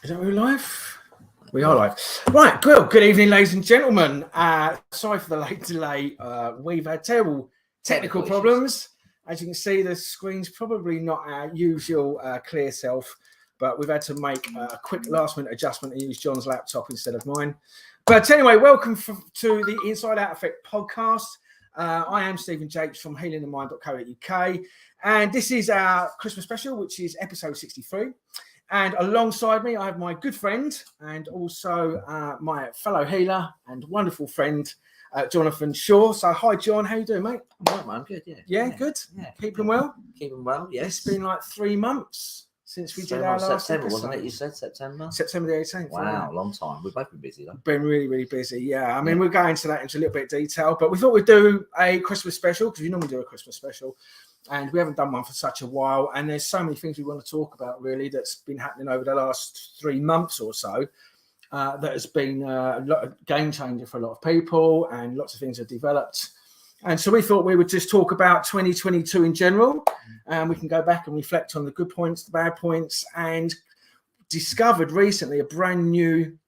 Is that we're live? We are live. Right, good evening, ladies and gentlemen. Sorry for the late delay. We've had terrible technical problems. As you can see, the screen's probably not our usual clear self, but we've had to make a quick last-minute adjustment and use John's laptop instead of mine. But anyway, welcome to the Inside Out Effect podcast. I am Stephen Jakes from healingthemind.co.uk, and this is our Christmas special, which is episode 63. And alongside me, I have my good friend and also my fellow healer and wonderful friend, Jonathan Shaw. So, hi, John. How you doing, mate? Right, man. Good, yeah. Yeah, good. Yeah. Keeping well? Keeping well, yes. It's been like 3 months since we did our last September, episode. wasn't it? You said September? September the 18th. Wow, long time. We've both been busy, though. Been really, really busy, yeah. I mean, we'll go into that into a little bit of detail, but we thought we'd do a Christmas special because we normally do a Christmas special. And we haven't done one for such a while. And there's so many things we want to talk about, really, that's been happening over the last 3 months or so. That has been a game changer for a lot of people, and lots of things have developed. And so we thought we would just talk about 2022 in general. And we can go back and reflect on the good points, the bad points, and discovered recently a brand new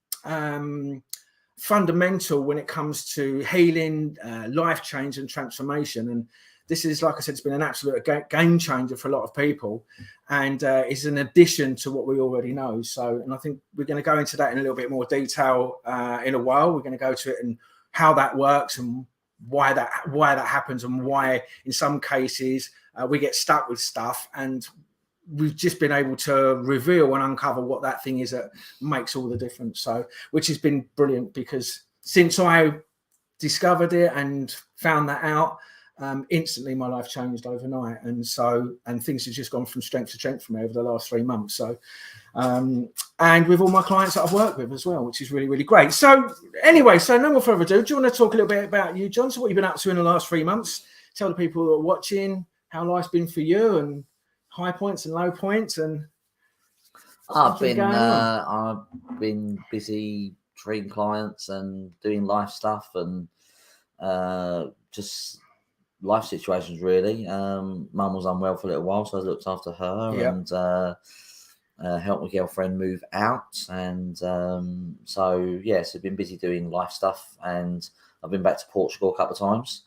fundamental when it comes to healing, life change and transformation. And this is, like I said, it's been an absolute game changer for a lot of people, and it's an addition to what we already know. So, and I think we're going to go into that in a little bit more detail in a while. We're going to go to it and how that works and why that happens, and why in some cases we get stuck with stuff, and we've just been able to reveal and uncover what that thing is that makes all the difference. So, which has been brilliant, because since I discovered it and found that out, instantly my life changed overnight, and things have just gone from strength to strength for me over the last 3 months. So, and with all my clients that I've worked with as well, which is really, really great. So anyway, so no more further ado, do you want to talk a little bit about you, John? So what you've been up to in the last 3 months? Tell the people that are watching how life's been for you, and high points and low points. And I've been busy treating clients and doing life stuff, and just life situations, really. Mum was unwell for a little while, so I looked after her and helped my girlfriend move out. And so I've been busy doing life stuff, and I've been back to Portugal a couple of times,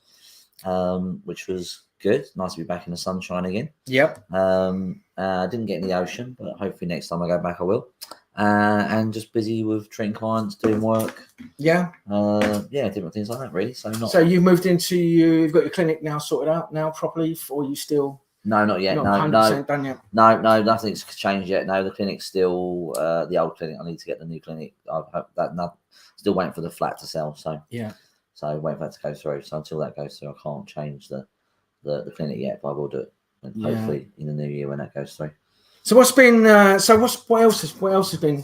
which was good. Nice to be back in the sunshine again. I didn't get in the ocean, but hopefully next time I go back I will. And just busy with treating clients, doing work. Different things like that, really. So you moved into you've got your clinic now sorted out now properly, or you still? No, not yet. Not 100% done yet. No, nothing's changed yet. No, the clinic's still the old clinic. I need to get the new clinic. Still waiting for the flat to sell. So waiting for that to go through. So until that goes through, I can't change the clinic yet, but I will do it. And hopefully in the new year when that goes through. So what's been? What else has been?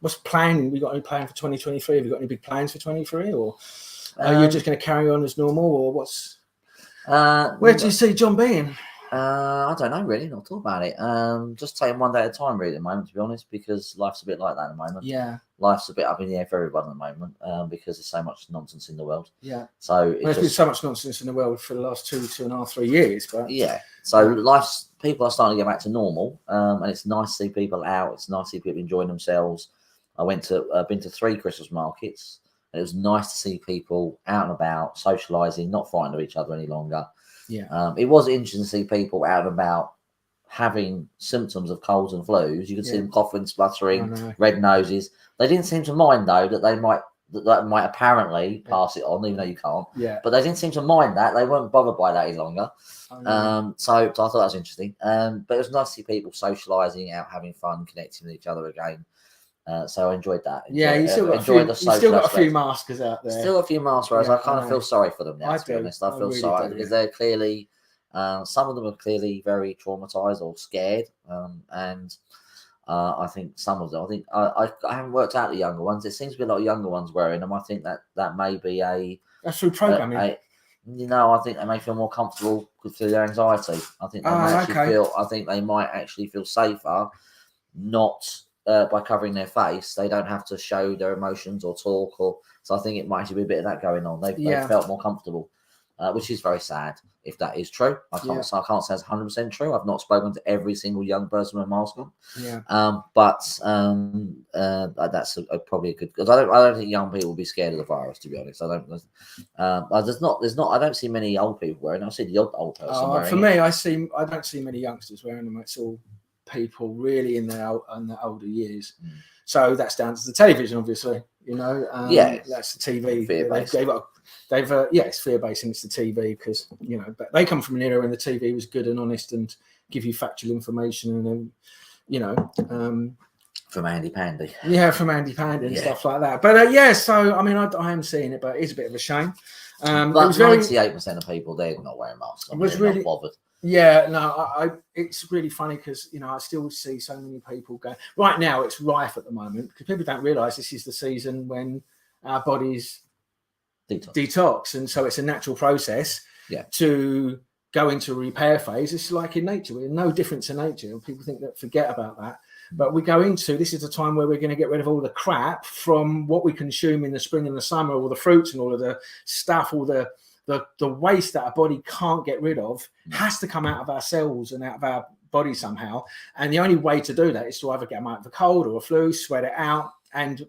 What's planning? We got any plan for 2023? Have you got any big plans for 2023, or are you just going to carry on as normal, or what's? Where do you see John being? I don't know, really. Not talk about it. Just taking one day at a time, really, at the moment, to be honest, because life's a bit like that at the moment. Yeah. Life's a bit up in the air for everyone at the moment, because there's so much nonsense in the world. Yeah. So there's been so much nonsense in the world for the last 2.5, 3 years, but people are starting to get back to normal, and it's nice to see people out. It's nice to see people enjoying themselves. I've been to 3 Christmas markets, and it was nice to see people out and about, socialising, not frightened of each other any longer. Yeah. It was interesting to see people out and about having symptoms of colds and flus. You could see them coughing, spluttering, red noses. They didn't seem to mind, though, that they might apparently pass it on, even though you can't. Yeah. But they didn't seem to mind that. They weren't bothered by that any longer. So I thought that was interesting. But it was nice to see people socialising out, having fun, connecting with each other again. So I enjoyed that. You still got a few maskers out there. Still a few maskers. I kind of feel sorry for them now, to be honest. I feel really sorry because they're clearly, some of them are clearly very traumatized or scared. And I think some of them, I haven't worked out the younger ones. It seems to be a lot of younger ones wearing them. I think that may be that's through programming. I think they may feel more comfortable through their anxiety. I think they might actually feel safer, not by covering their face. They don't have to show their emotions or talk, so I think it might actually be a bit of that going on. They felt more comfortable. which is very sad if that is true. I can't say it's 100% true. I've not spoken to every single young person with a mask on. But that's probably a good, because I don't think young people will be scared of the virus, to be honest. I don't see many old people wearing it. I see the old person wearing for me, I don't see many youngsters wearing them. It's all people really in their older years. So that's down to the television, obviously. That's the TV. It's fear-based, and it's the TV, because but they come from an era when the TV was good and honest and give you factual information, and from Andy Pandy. From Andy Pandy and stuff like that. But so I mean, I am seeing it, but it's a bit of a shame. But 98% of people, they're not wearing masks. They're not bothered. Yeah, no, it's really funny because, I still see so many people go, right now it's rife at the moment, because people don't realise this is the season when our bodies detox. And so it's a natural process to go into a repair phase. It's like in nature. We're no different to nature. People think that, forget about that. But this is the time where we're going to get rid of all the crap from what we consume in the spring and the summer, all the fruits and all of the stuff, all the waste that our body can't get rid of has to come out of our cells and out of our body somehow. And the only way to do that is to either get them out of a cold or a flu, sweat it out. And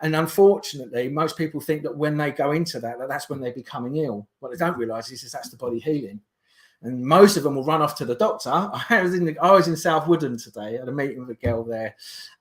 unfortunately, most people think that when they go into that's when they're becoming ill. What they don't realise is that's the body healing. And most of them will run off to the doctor. I was in South Woodland today. I had a meeting with a girl there.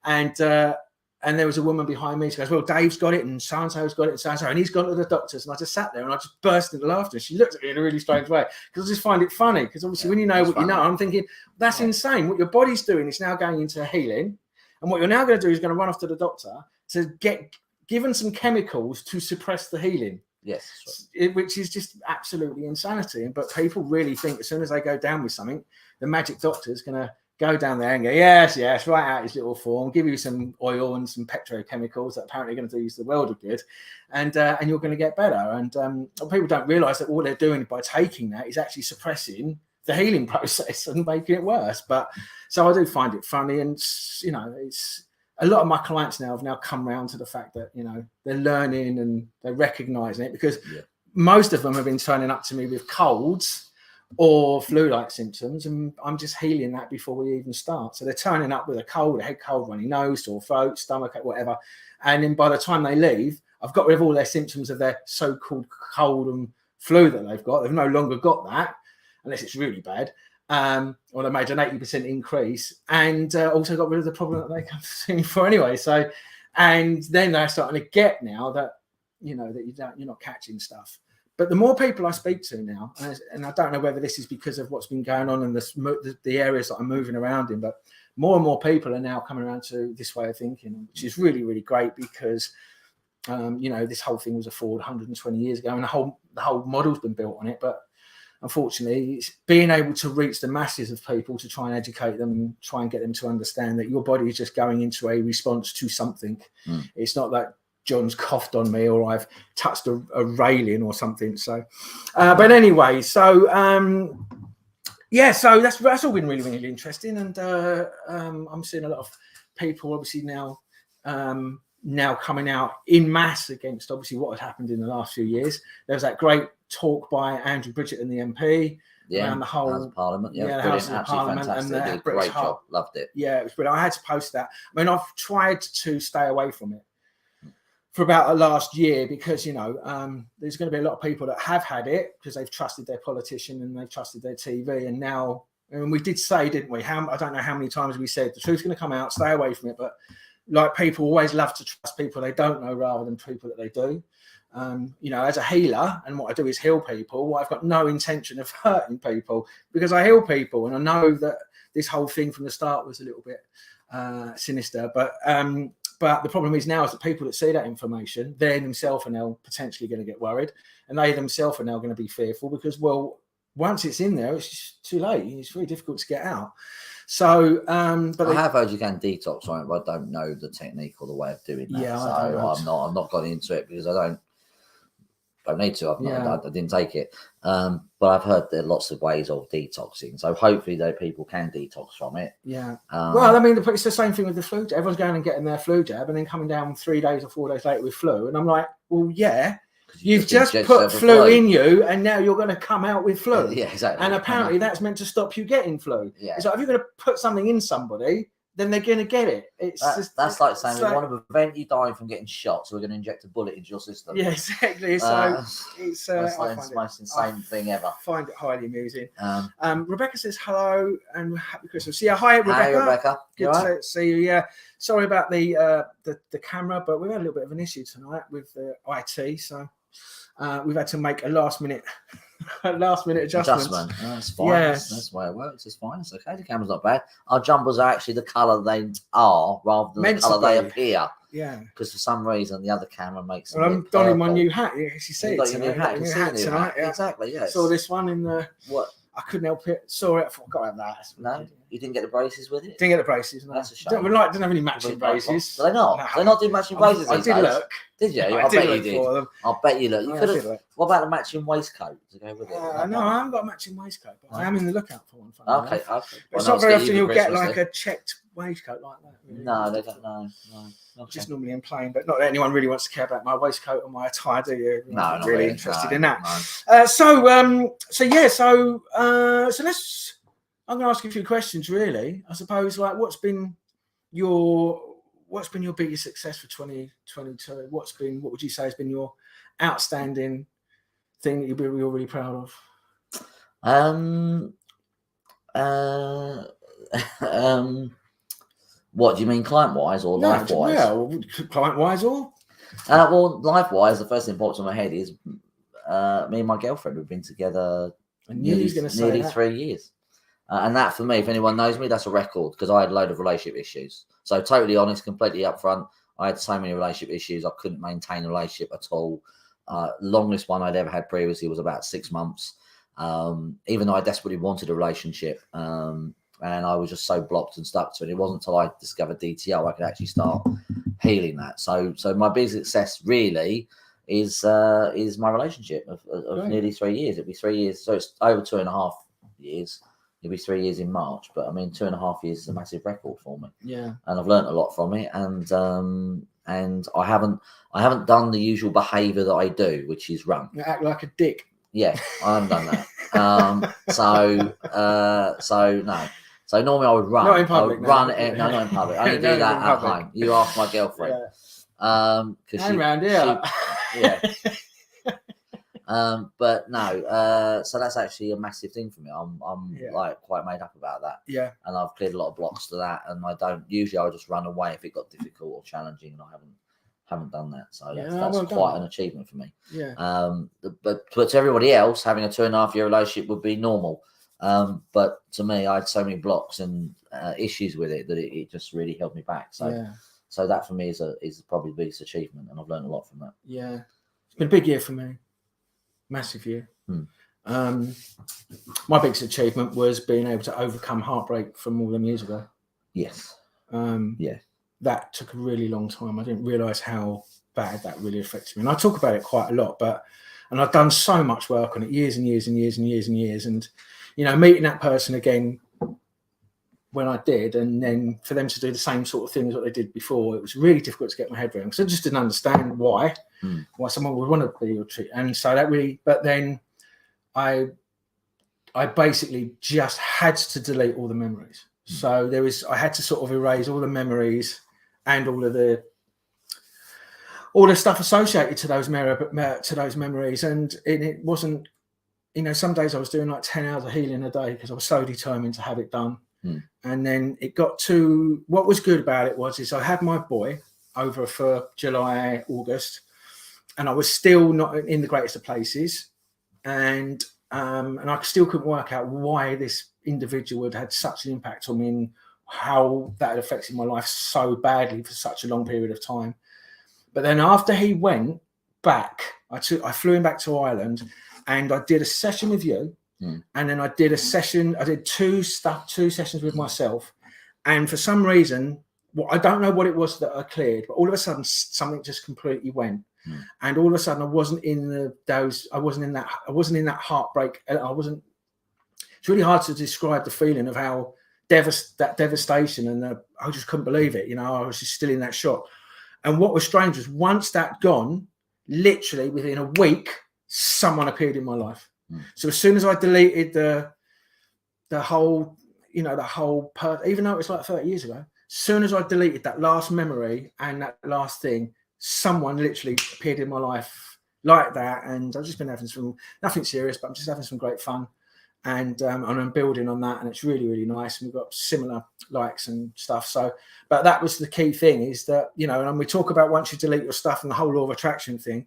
And there was a woman behind me. She goes, well, Dave's got it, and so-and-so's got it, and so-and-so, and he's gone to the doctors. And I just sat there and I just burst into laughter. She looked at me in a really strange way, because I just find it funny. Because obviously when you know what you know, I'm thinking, that's insane. What your body's doing is now going into healing. And what you're now going to do is going to run off to the doctor to get given some chemicals to suppress the healing. Yes. Which is just absolutely insanity. But people really think as soon as they go down with something, the magic doctor's going to go down there and go, yes, right out his little form, give you some oil and some petrochemicals that apparently are going to do you the world of good, and you're going to get better. And people don't realise that all they're doing by taking that is actually suppressing the healing process and making it worse. But so I do find it funny, and it's a lot of my clients now have come around to the fact that they're learning and they're recognising it, because most of them have been turning up to me with colds or flu-like symptoms, and I'm just healing that before we even start. So they're turning up with a cold, a head cold, runny nose, sore throat, stomach, whatever. And then by the time they leave, I've got rid of all their symptoms of their so-called cold and flu that they've got. They've no longer got that, unless it's really bad. Or they made an 80% increase, and also got rid of the problem that they come to see me for anyway. So, and then they're starting to get now that, that you're not catching stuff. But the more people I speak to now, and I don't know whether this is because of what's been going on in the areas that I'm moving around in, but more and more people are now coming around to this way of thinking, which is really, really great, because, this whole thing was a fraud 120 years ago, and the whole model's been built on it. But unfortunately, it's being able to reach the masses of people to try and educate them and try and get them to understand that your body is just going into a response to something. It's not that John's coughed on me or I've touched a railing or something. So, but anyway, so so that's all been really, really interesting. And I'm seeing a lot of people obviously now coming out in mass against obviously what had happened in the last few years. There was that great talk by Andrew Bridget and the MP around the whole House of Parliament. the House of Parliament, fantastic. And great job. Loved it. Yeah, it was brilliant. I had to post that. I mean, I've tried to stay away from it for about the last year, because there's going to be a lot of people that have had it because they've trusted their politician and they've trusted their TV, and now, and we did say, didn't we? I don't know how many times we said the truth's going to come out, stay away from it. But like, people always love to trust people they don't know rather than people that they do. As a healer, and what I do is heal people. Well, I've got no intention of hurting people, because I heal people, and I know that this whole thing from the start was a little bit sinister. But the problem is now is that people that see that information, they themselves are now potentially going to get worried, and they themselves are now going to be fearful, because, well, once it's in there, it's just too late. It's very difficult to get out. So, but I have heard you can detox on it, but I don't know the technique or the way of doing that. Yeah, so I've not gone into it because I don't need to. I didn't take it. But I've heard there are lots of ways of detoxing. So hopefully people can detox from it. Yeah. Well, I mean, it's the same thing with the flu jab. Everyone's going and getting their flu jab and then coming down 3 days or 4 days later with flu. And I'm like, well, yeah, You've just put flu in you, and now you're going to come out with flu. Yeah, exactly. And apparently that's meant to stop you getting flu. Yeah. It's like if you're going to put something in somebody, then they're going to get it. That's like saying we want to prevent you dying from getting shot, so we're going to inject a bullet into your system. Yeah, exactly. So it's the most insane thing ever. I find it highly amusing. Rebecca says hello and happy Christmas. Yeah, hi Rebecca. Hi Rebecca. Good to see you. Yeah, sorry about the camera, but we've had a little bit of an issue tonight with the IT, so we've had to make a last minute adjustment. That's fine. Yes. That's the way it works. It's fine. It's okay. The camera's not bad. Our jumpers are actually the colour they are rather than the colour they appear. Yeah. Because for some reason the other camera makes them. Well, I'm donning my new hat. Yeah, you see it. Got your new hat. You hat tonight. Yeah. Exactly. Yes. Saw this one in the what? I couldn't help it. Saw it. I forgot about that. No, you didn't get the braces with it. Didn't get the braces. No. That's a shame. Didn't have any matching braces. Do they not? No. They're not doing matching braces. I did look. Did you? I bet you did. I bet you look. You could have. What about the matching waistcoat to go with it? No, I haven't got a matching waistcoat, but I am in the lookout for one. Okay. It's not very often you'll get like a checked waistcoat like that. Really. No, they don't. No. Okay. Just normally in plain, but not that anyone really wants to care about my waistcoat or my attire, do you? No, not really interested in that. No. So let's. I'm going to ask you a few questions, really. I suppose, like, what's been your biggest success for 2022? What would you say has been your outstanding thing that you're really proud of? What do you mean, client-wise or life-wise? Yeah, client-wise or? Well, life-wise, the first thing that pops in my head is me and my girlfriend. We've been together nearly 3 years. And that, for me, if anyone knows me, that's a record because I had a load of relationship issues. So totally honest, completely upfront. I had so many relationship issues. I couldn't maintain a relationship at all. Longest one I'd ever had previously was about 6 months. Even though I desperately wanted a relationship. And I was just so blocked and stuck to it. It wasn't until I discovered DTO I could actually start healing that. So my big success really is my relationship of nearly 3 years. It'll be 3 years. So it's over 2.5 years. It'll be 3 years in March. But I mean, 2.5 years is a massive record for me. Yeah. And I've learned a lot from it. And I haven't done the usual behaviour that I do, which is run. You act like a dick. Yeah, I haven't done that. So no. So normally I would run. Not in public. No, not in public. I only do that at home. You ask my girlfriend. Yeah. Because around here. Yeah. But no. So that's actually a massive thing for me. I'm like quite made up about that. Yeah. And I've cleared a lot of blocks to that. And I don't usually. I just run away if it got difficult or challenging, and I haven't done that. So that's quite an achievement for me. Yeah. But to everybody else, having a 2.5 year relationship would be normal. But to me, I had so many blocks and issues with it that it just really held me back. So that for me is probably the biggest achievement, and I've learned a lot from that. Yeah, it's been a big year for me, massive year. My biggest achievement was being able to overcome heartbreak from all them years ago. Yes. That took a really long time. I didn't realise how bad that really affected me, and I talk about it quite a lot. And I've done so much work on it, years and years and years and years and years, and meeting that person again when I did, and then for them to do the same sort of things that they did before, it was really difficult to get my head around because I just didn't understand why someone would want to be your treat. And so that really, but then I basically just had to delete all the memories. So I had to sort of erase all the memories and all the stuff associated to those memories. And it wasn't, some days I was doing like 10 hours of healing a day because I was so determined to have it done. And then it got to, what was good about it was I had my boy over for July, August, and I was still not in the greatest of places. And I still couldn't work out why this individual had such an impact on me and how that had affected my life so badly for such a long period of time. But then after he went back, I flew him back to Ireland, and I did a session with you, and then I did two sessions with myself, and for some reason, I don't know what it was that I cleared, but all of a sudden something just completely went, and all of a sudden I wasn't in that heartbreak. It's really hard to describe the feeling of how that devastation, and I just couldn't believe it. I was just still in that shock. And what was strange was once that gone, literally within a week, someone appeared in my life. So as soon as I deleted the whole, even though it was like 30 years ago, as soon as I deleted that last memory and that last thing, someone literally appeared in my life like that. And I've just been having nothing serious, but I'm just having some great fun. And I'm building on that, and it's really, really nice. And we've got similar likes and stuff. So, but that was the key thing, is that, and we talk about once you delete your stuff and the whole law of attraction thing.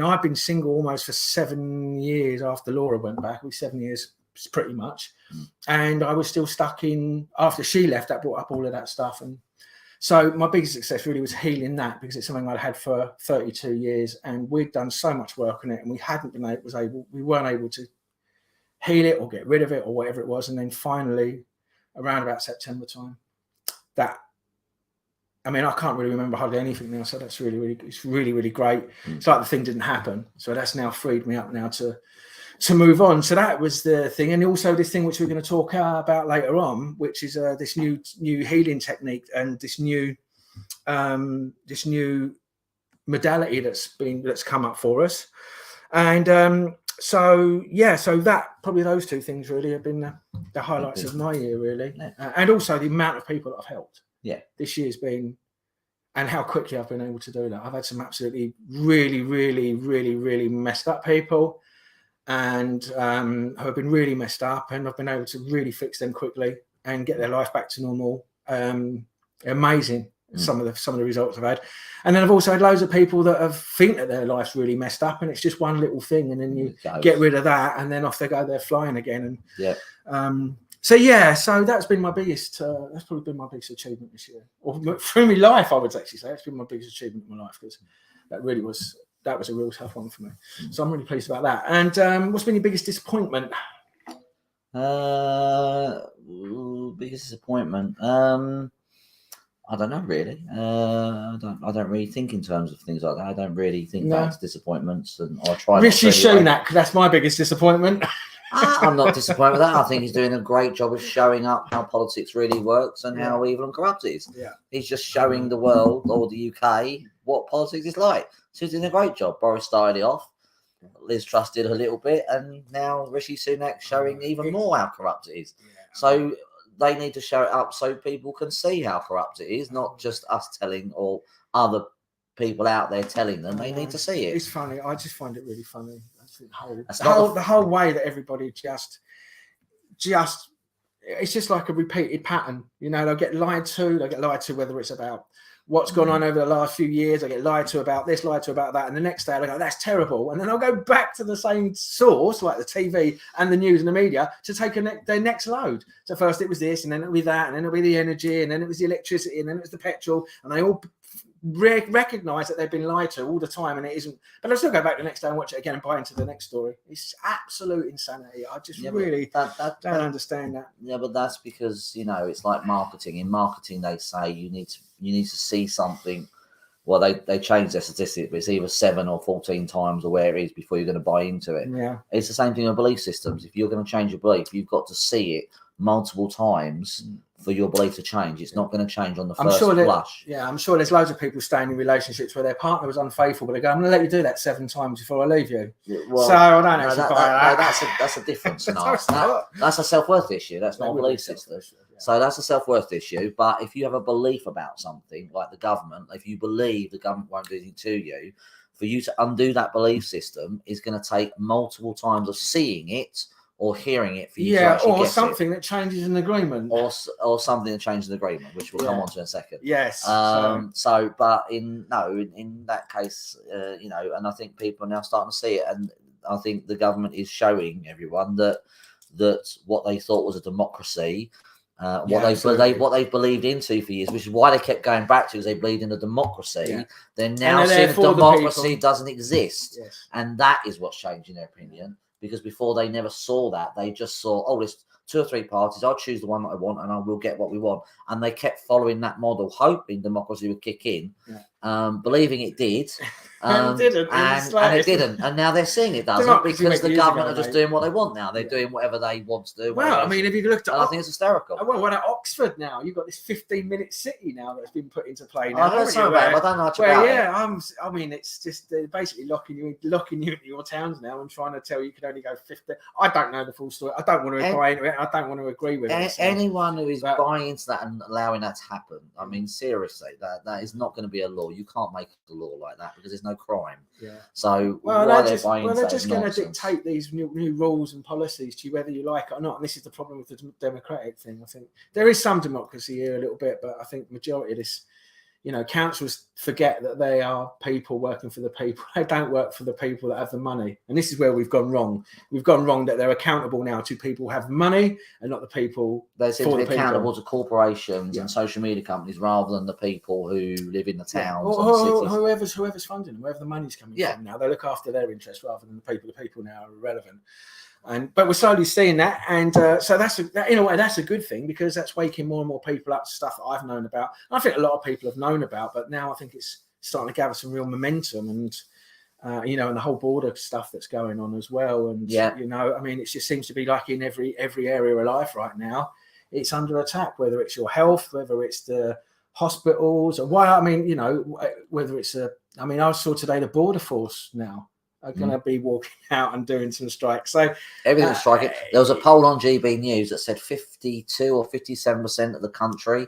I've been single almost for 7 years after Laura went back. It was 7 years pretty much. And I was still stuck in, after she left, that brought up all of that stuff. And so my biggest success really was healing that, because it's something I'd had for 32 years, and we'd done so much work on it, and we weren't able to heal it or get rid of it or whatever it was. And then finally, around about September time, I can't really remember hardly anything now. So that's it's really, really great. It's like the thing didn't happen. So that's now freed me up now to move on. So that was the thing. And also this thing which we're going to talk about later on, which is this new healing technique and this new modality that's come up for us. And so that probably those two things really have been the highlights of my year, really. And also the amount of people that I've helped. Yeah, this year's been, and how quickly I've been able to do that. I've had some absolutely really, really, really, really messed up people, and who have been really messed up, and I've been able to really fix them quickly and get their life back to normal. Amazing. Some of the results I've had. And then I've also had loads of people that think that their life's really messed up, and it's just one little thing, and then you get rid of that, and then off they go, they're flying again. And so that's been my biggest that's probably been my biggest achievement this year, or through my life, I would actually say. It's been my biggest achievement in my life, because that was a real tough one for me. So I'm really pleased about that. And what's been your biggest disappointment? Biggest disappointment. I don't know, really. I don't really think in terms of things like that. I don't really think that's disappointments, and I try. Rishi Sunak, that's my biggest disappointment. I'm not disappointed with that. I think he's doing a great job of showing up how politics really works and how evil and corrupt it is. Yeah. He's just showing the world, or the UK, what politics is like. So he's doing a great job. Boris started it off. Liz Truss did a little bit, and now Rishi Sunak showing even more how corrupt it is. Yeah. So they need to show it up so people can see how corrupt it is, not just us telling, or other people out there telling them. They need to see it. It's funny. I just find it really funny. The whole way that everybody just it's just like a repeated pattern. They'll get lied to. Whether it's about what's gone on over the last few years. I get lied to about this, lied to about that, and the next day I go, that's terrible, and then I'll go back to the same source, like the TV and the news and the media, to take their next load. So first it was this, and then it'll be that, and then it'll be the energy, and then it was the electricity, and then it was the petrol, and they all recognise that they've been lied to all the time, and it isn't. But I'll still go back the next day and watch it again and buy into the next story. It's absolute insanity. I just really don't understand that. Yeah, but that's because it's like marketing. In marketing, they say you need to see something. Well, they change their statistic, but it's either 7 or 14 times or where it is before you're going to buy into it. Yeah, it's the same thing with belief systems. If you're going to change your belief, you've got to see it multiple times for your belief to change. It's not going to change on the first blush. Yeah, I'm sure there's loads of people staying in relationships where their partner was unfaithful, but they go, I'm going to let you do that 7 times before I leave you. Well, so I don't actually buy that. That's a different scenario. That's a self-worth issue. That's not a belief system. Yeah. So that's a self-worth issue. But if you have a belief about something, like the government, if you believe the government won't do anything to you, for you to undo that belief system is going to take multiple times of seeing it or hearing it for you to actually or something that changes an agreement, or something that changes an agreement, which we'll come on to in a second. Yes. But in that case, and I think people are now starting to see it, and I think the government is showing everyone that what they thought was a democracy, what they've believed into for years, which is why they kept going back to, because they believed in a democracy. Yeah. They're now seeing democracy doesn't exist, and that is what's changed in their opinion. Because before they never saw that. They just saw, there's 2 or 3 parties. I'll choose the one that I want, and I will get what we want. And they kept following that model, hoping democracy would kick in. Yeah. believing it did. And it didn't. And it didn't. And now they're seeing it doesn't because the government are just doing what they want now. They're doing whatever they want to do. Well, I mean, if you looked at, I think it's hysterical. Well, at Oxford now, you've got this 15-minute city now that's been put into play. Now, I don't know much about it. I mean, it's just they're basically locking you into your towns now and trying to tell you can only go 50. I don't know the full story. I don't want to buy into it. I don't want to agree with it. So. Anyone who is buying into that and allowing that to happen, I mean, seriously, that is not going to be a law. You can't make a law like that because there's no crime. Yeah. So they're just going to dictate these new rules and policies to you whether you like it or not. And this is the problem with the democratic thing. I think there is some democracy here a little bit, but I think the majority of this, councils forget that they are people working for the people. They don't work for the people that have the money. And this is where we've gone wrong. We've gone wrong that they're accountable now to people who have money and not the people. They seem to be accountable to corporations and social media companies rather than the people who live in the towns or whoever's funding them, wherever the money's coming from now. They look after their interests rather than the people. The people now are irrelevant. But we're slowly seeing that, and so in a way that's a good thing because that's waking more and more people up to stuff that I've known about. I think a lot of people have known about, but now I think it's starting to gather some real momentum, and and the whole border stuff that's going on as well. And I mean, it just seems to be like in every area of life right now, it's under attack. Whether it's your health, whether it's the hospitals, or whether it's I saw today the border force now are going to be walking out and doing some strikes. So everything's striking. There was a poll on GB News that said 52 or 57% of the country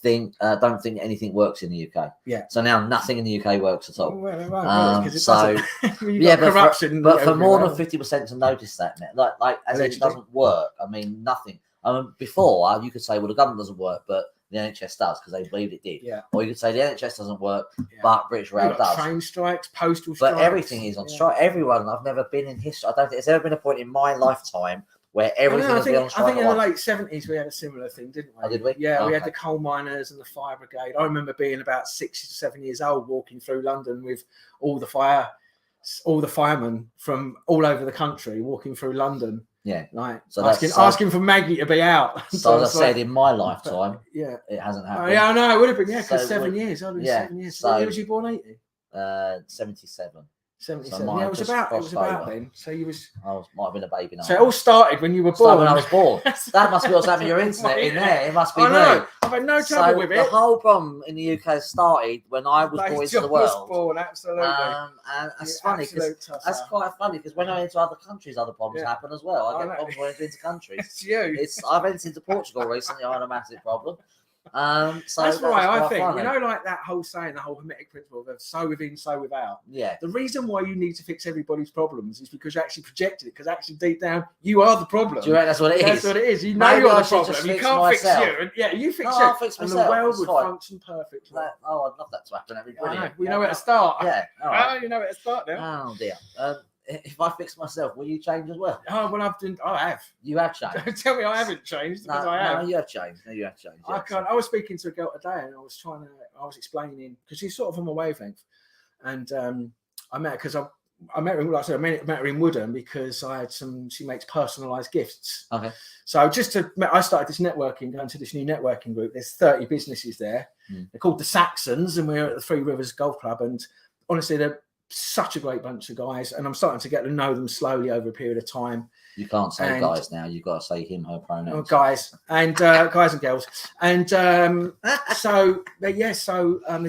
don't think anything works in the UK. Yeah. So now nothing in the UK works at all. Well, it won't, corruption. But for more than 50% to notice that, like as it doesn't work. I mean, nothing. Before you could say, well, the government doesn't work, but the NHS does because they believed it did. Yeah. Or you could say the NHS doesn't work, but British Rail does. Train strikes, postal strikes. But everything is on strike. Everyone. I've never been in history. I don't think there's ever been a point in my lifetime where everything has been on strike. I think in the late 70s we had a similar thing, didn't we? Oh, did we? Yeah, we had the coal miners and the fire brigade. I remember being about 6 to 7 years old, walking through London with all the firemen from all over the country walking through London. Yeah, right. So asking for Maggie to be out. So as I said, in my lifetime, it hasn't happened. Yeah, I know it would have been. Yeah, because 7 years. I've been 7 years. So, what year was you born? 80. 77. 77. So it was about then. So you was. Might have been a baby now. So it all started when you were born. When I was born. That must be what's happening with your internet in there. It must be me. I've had no trouble with it. The whole problem in the UK started when I was born into the world. Born, absolutely. And it's funny because that's quite funny because when I went to other countries, other problems happen as well. I get problems when I enter into countries. It's you. I've entered into Portugal recently. I had a massive problem. So that's why I think funny. Like that whole saying, the whole hermetic principle of so within, so without. Yeah. The reason why you need to fix everybody's problems is because you actually projected it. Because actually, deep down, you are the problem. Do you reckon that's what it is? That's what it is. You know you're the problem. You can't fix you. You fix you. I'll fix myself. And the world would function perfectly. I'd love that to happen. That'd be brilliant. We know where to start. Yeah. All right. You know where to start now. Oh dear. If I fix myself, will you change as well? Oh well, I have. You have changed. Don't tell me I haven't changed because I have. No, you have changed. I can't. I was speaking to a girl today, and I was explaining because she's sort of on my wavelength, and I met her because I met her. Like I said, I met her in Woodham because she makes personalised gifts. Okay. So I started this networking, going to this new networking group. There's 30 businesses there. They're called the Saxons, and we're at the Three Rivers Golf Club. And honestly, they're such a great bunch of guys, and I'm starting to get to know them slowly over a period of time. You can't say guys now. You've got to say him, her pronouns. Oh, guys and guys and girls, and there's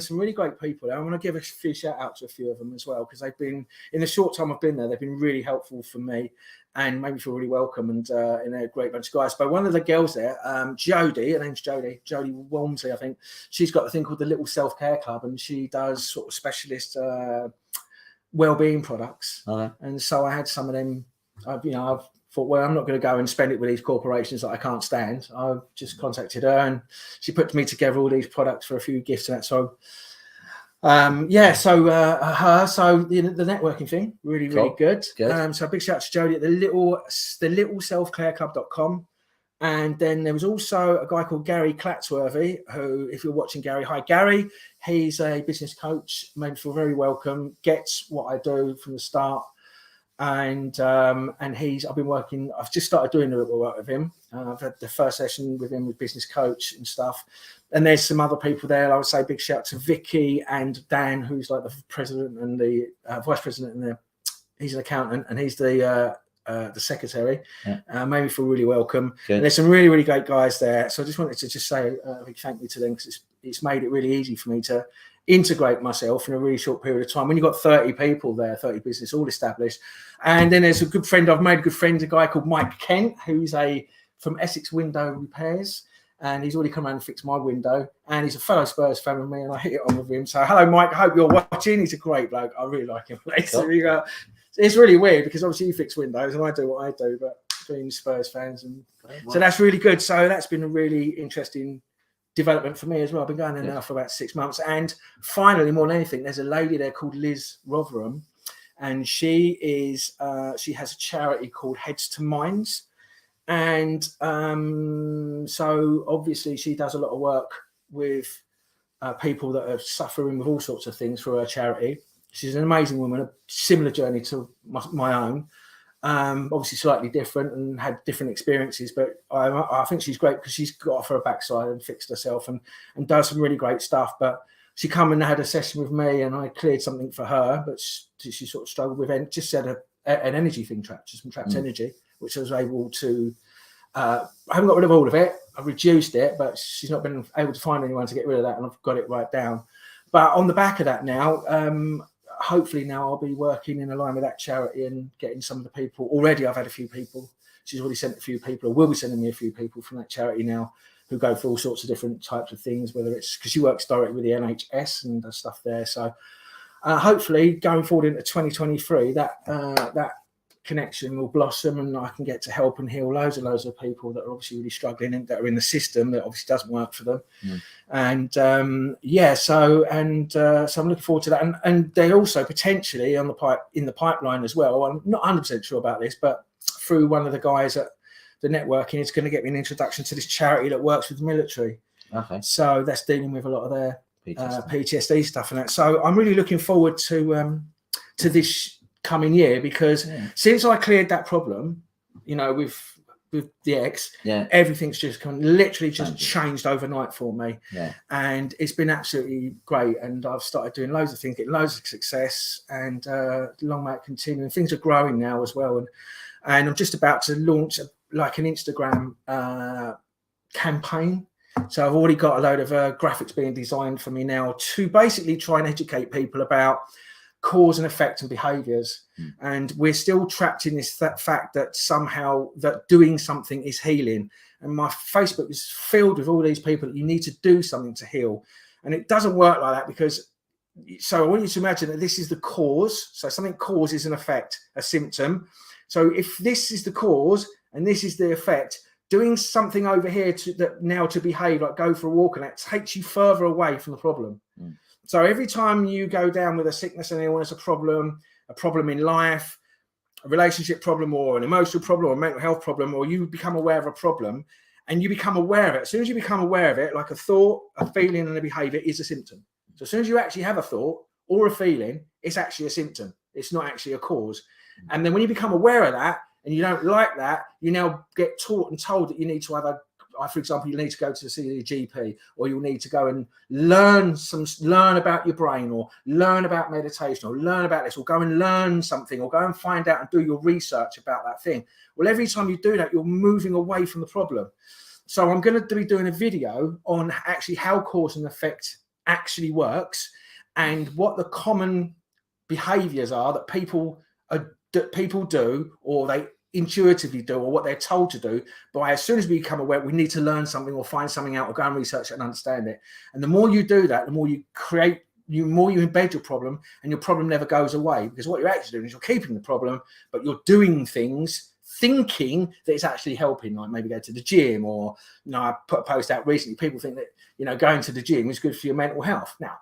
some really great people there. I want to give a few shout out to a few of them as well because they've been, in the short time I've been there, they've been really helpful for me and made me feel really welcome, and they're a great bunch of guys. But one of the girls there, Jodie, her name's Jodie Walmsley, I think. She's got a thing called the Little Self-Care Club, and she does sort of specialist well-being products. Okay. And so I had some of them. I've thought, well, I'm not going to go and spend it with these corporations that I can't stand. I just contacted her, and she put me together all these products for a few gifts and that. So the networking thing, really good. So a big shout out to Jodie at the littleselfcareclub.com. And then there was also a guy called Gary Clatsworthy, who, if you're watching, Gary, hi Gary. He's a business coach, made me feel very welcome, gets what I do from the start. And I've just started doing a little work with him. I've had the first session with him with business coach and stuff, And there's some other people there. I would say big shout out to Vicky and Dan, who's like the president and the vice president, and he's an accountant, and he's the secretary. Made me feel really welcome. And there's some really, really great guys there. So I just wanted to just say a big thank you to them, because it's made it really easy for me to integrate myself in a really short period of time. When you've got 30 people there, 30 business all established. And then there's a good friend, I've made a good friend, a guy called Mike Kent, who's from Essex Window Repairs. And he's already come around and fixed my window. And he's a fellow Spurs fan with me, and I hit it on with him. So hello, Mike. I hope you're watching. He's a great bloke. I really like him. Cool. It's really weird, because obviously you fix windows and I do what I do, but being Spurs fans, and so that's really good. So that's been a really interesting development for me as well. I've been going there now for about 6 months, and finally, more than anything, there's a lady there called Liz Rotherham, and she has a charity called Heads to Minds, and so obviously she does a lot of work with people that are suffering with all sorts of things through her charity. She's an amazing woman, a similar journey to my own. Obviously slightly different and had different experiences, but I think she's great because she's got off her backside and fixed herself and does some really great stuff. But she come and had a session with me, and I cleared something for her, but she sort of struggled with, and just said an energy thing, some trapped energy, which I was able to, I haven't got rid of all of it. I've reduced it, but she's not been able to find anyone to get rid of that, and I've got it right down. But on the back of that now, hopefully now I'll be working in line with that charity and getting some of the people. Already I've had a few people. She's already sent a few people, or will be sending me a few people from that charity now, who go for all sorts of different types of things, whether it's because she works directly with the NHS and does stuff there. So hopefully going forward into 2023, that connection will blossom, and I can get to help and heal loads of people that are obviously really struggling and that are in the system that obviously doesn't work for them. And so I'm looking forward to that, and they're also potentially in the pipeline as well. I'm not 100% sure about this, but through one of the guys at the networking, it's going to get me an introduction to this charity that works with the military. So that's dealing with a lot of their PTSD stuff and that. So I'm really looking forward to this coming year, because since I cleared that problem, with the ex, everything's just literally changed overnight for me, and it's been absolutely great. And I've started doing loads of things, getting loads of success, and long may it continue. And things are growing now as well, and I'm just about to launch an Instagram campaign. So I've already got a load of graphics being designed for me now to basically try and educate people about cause and effect and behaviors. And we're still trapped in this fact that somehow that doing something is healing. And my Facebook is filled with all these people that you need to do something to heal. And it doesn't work like that, because so I want you to imagine that this is the cause. So something causes an effect, a symptom. So if this is the cause and this is the effect, doing something over here to behave, like go for a walk, and that takes you further away from the problem. So every time you go down with a sickness and illness, a problem in life, a relationship problem, or an emotional problem, or a mental health problem, or you become aware of a problem and you become aware of it. As soon as you become aware of it, like a thought, a feeling, and a behavior is a symptom. So as soon as you actually have a thought or a feeling, it's actually a symptom. It's not actually a cause. And then when you become aware of that and you don't like that, you now get taught and told that you need to have for example, you need to go to see your GP, or you'll need to go and learn about your brain, or learn about meditation, or learn about this, or go and learn something, or go and find out and do your research about that thing. Well, every time you do that, you're moving away from the problem. So I'm going to be doing a video on actually how cause and effect actually works, and what the common behaviors are that people do, or they intuitively do, or what they're told to do. But as soon as we become aware, we need to learn something or find something out, or go and research it and understand it. And the more you do that, the more you create, the more you embed your problem, and your problem never goes away, because what you're actually doing is you're keeping the problem, but you're doing things thinking that it's actually helping, like maybe go to the gym, or I put a post out recently, people think that going to the gym is good for your mental health. Now,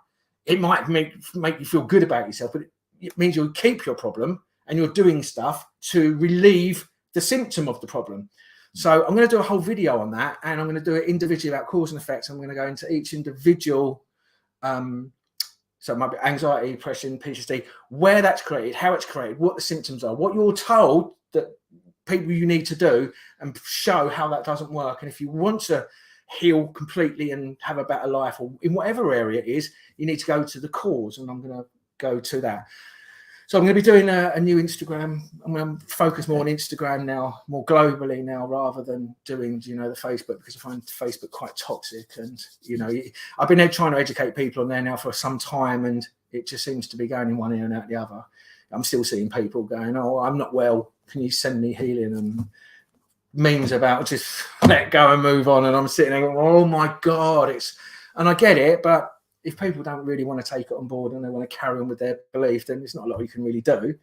it might make you feel good about yourself, but it means you'll keep your problem, and you're doing stuff to relieve the symptom of the problem. So I'm going to do a whole video on that, and I'm going to do it individually about cause and effect. I'm going to go into each individual, so it might be anxiety, depression, PTSD, where that's created, how it's created, what the symptoms are, what you're told that people you need to do, and show how that doesn't work. And if you want to heal completely and have a better life, or in whatever area it is, you need to go to the cause, and I'm going to go to that. So I'm going to be doing a new Instagram. I'm going to focus more on Instagram now, more globally now, rather than doing, the Facebook, because I find Facebook quite toxic. And, I've been trying to educate people on there now for some time, and it just seems to be going in one ear and out the other. I'm still seeing people going, "Oh, I'm not well. Can you send me healing?" And memes about just let go and move on. And I'm sitting there going, "Oh my God." And I get it, but if people don't really want to take it on board and they want to carry on with their belief, then there's not a lot you can really do.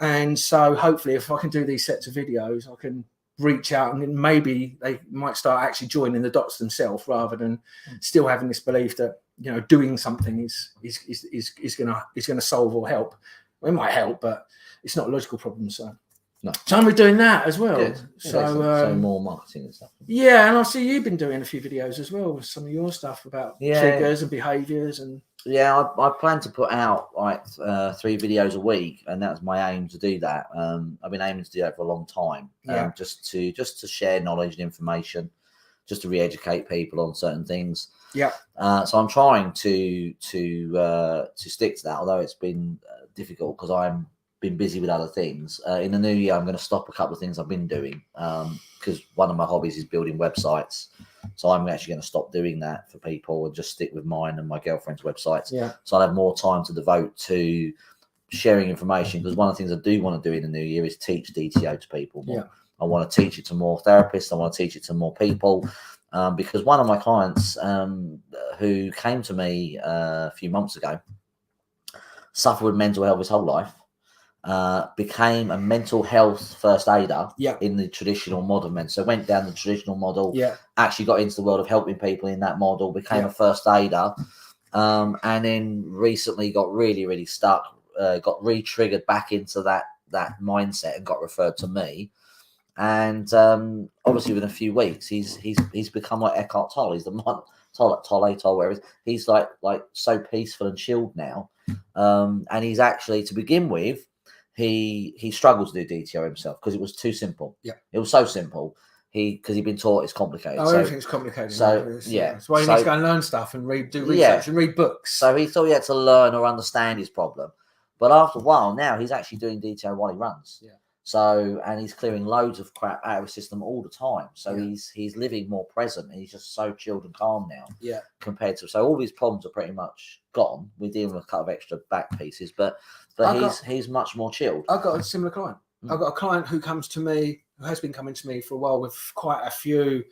And so hopefully if I can do these sets of videos, I can reach out, and then maybe they might start actually joining the dots themselves, rather than still having this belief that, doing something is gonna solve or help. Well, it might help, but it's not a logical problem. So I'm doing that as well. Good. So more marketing and stuff. Yeah, and I see you've been doing a few videos as well with some of your stuff about triggers and behaviours. And I plan to put out like 3 videos a week, and that's my aim to do that. I've been aiming to do that for a long time. Just to share knowledge and information, just to re-educate people on certain things. So I'm trying to stick to that, although it's been difficult because I'm been busy with other things. In the new year, I'm going to stop a couple of things I've been doing, because one of my hobbies is building websites. So I'm actually going to stop doing that for people and just stick with mine and my girlfriend's websites. So I'll have more time to devote to sharing information, because one of the things I do want to do in the new year is teach DTO to people more. I want to teach it to more therapists. I want to teach it to more people, because one of my clients who came to me a few months ago suffered with mental health his whole life. Became a mental health first aider in the traditional model. So went down the traditional model, actually got into the world of helping people in that model, became a first aider, and then recently got really, really stuck, got re-triggered back into that mindset and got referred to me. And obviously within a few weeks, he's become like Eckhart Tolle. He's the Tolle, whatever it is. He's like so peaceful and chilled now. And he's actually, to begin with, he struggled to do DTO himself because it was too simple. It was so simple. Because he'd been taught it's complicated. Everything's complicated. So that's why he needs to go and learn stuff and do research and read books. So he thought he had to learn or understand his problem, but after a while, now he's actually doing DTO while he runs. So, and he's clearing loads of crap out of his system all the time. So he's living more present, and he's just so chilled and calm now. Compared to, so all these problems are pretty much gone. We're dealing with a couple of extra back pieces, but he's much more chilled. I've got a similar client. I've got a client who comes to me, who has been coming to me for a while with quite a few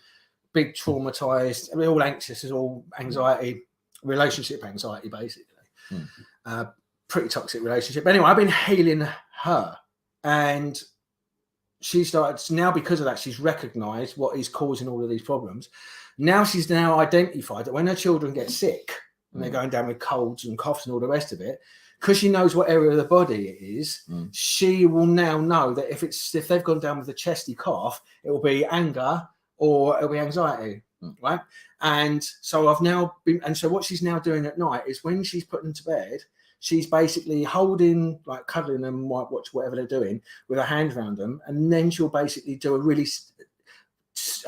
big traumatized, all anxious, is all anxiety, relationship anxiety, basically. Pretty toxic relationship. Anyway, I've been healing her. And she started, now because of that, she's recognized what is causing all of these problems. Now she's now identified that when her children get sick and they're going down with colds and coughs and all the rest of it, because she knows what area of the body it is, she will now know that if they've gone down with a chesty cough, it will be anger or it'll be anxiety, right? And so I've now been, and so what she's now doing at night is when she's putting them to bed, she's basically holding, like cuddling them, watch whatever they're doing with her hands around them, and then she'll basically do a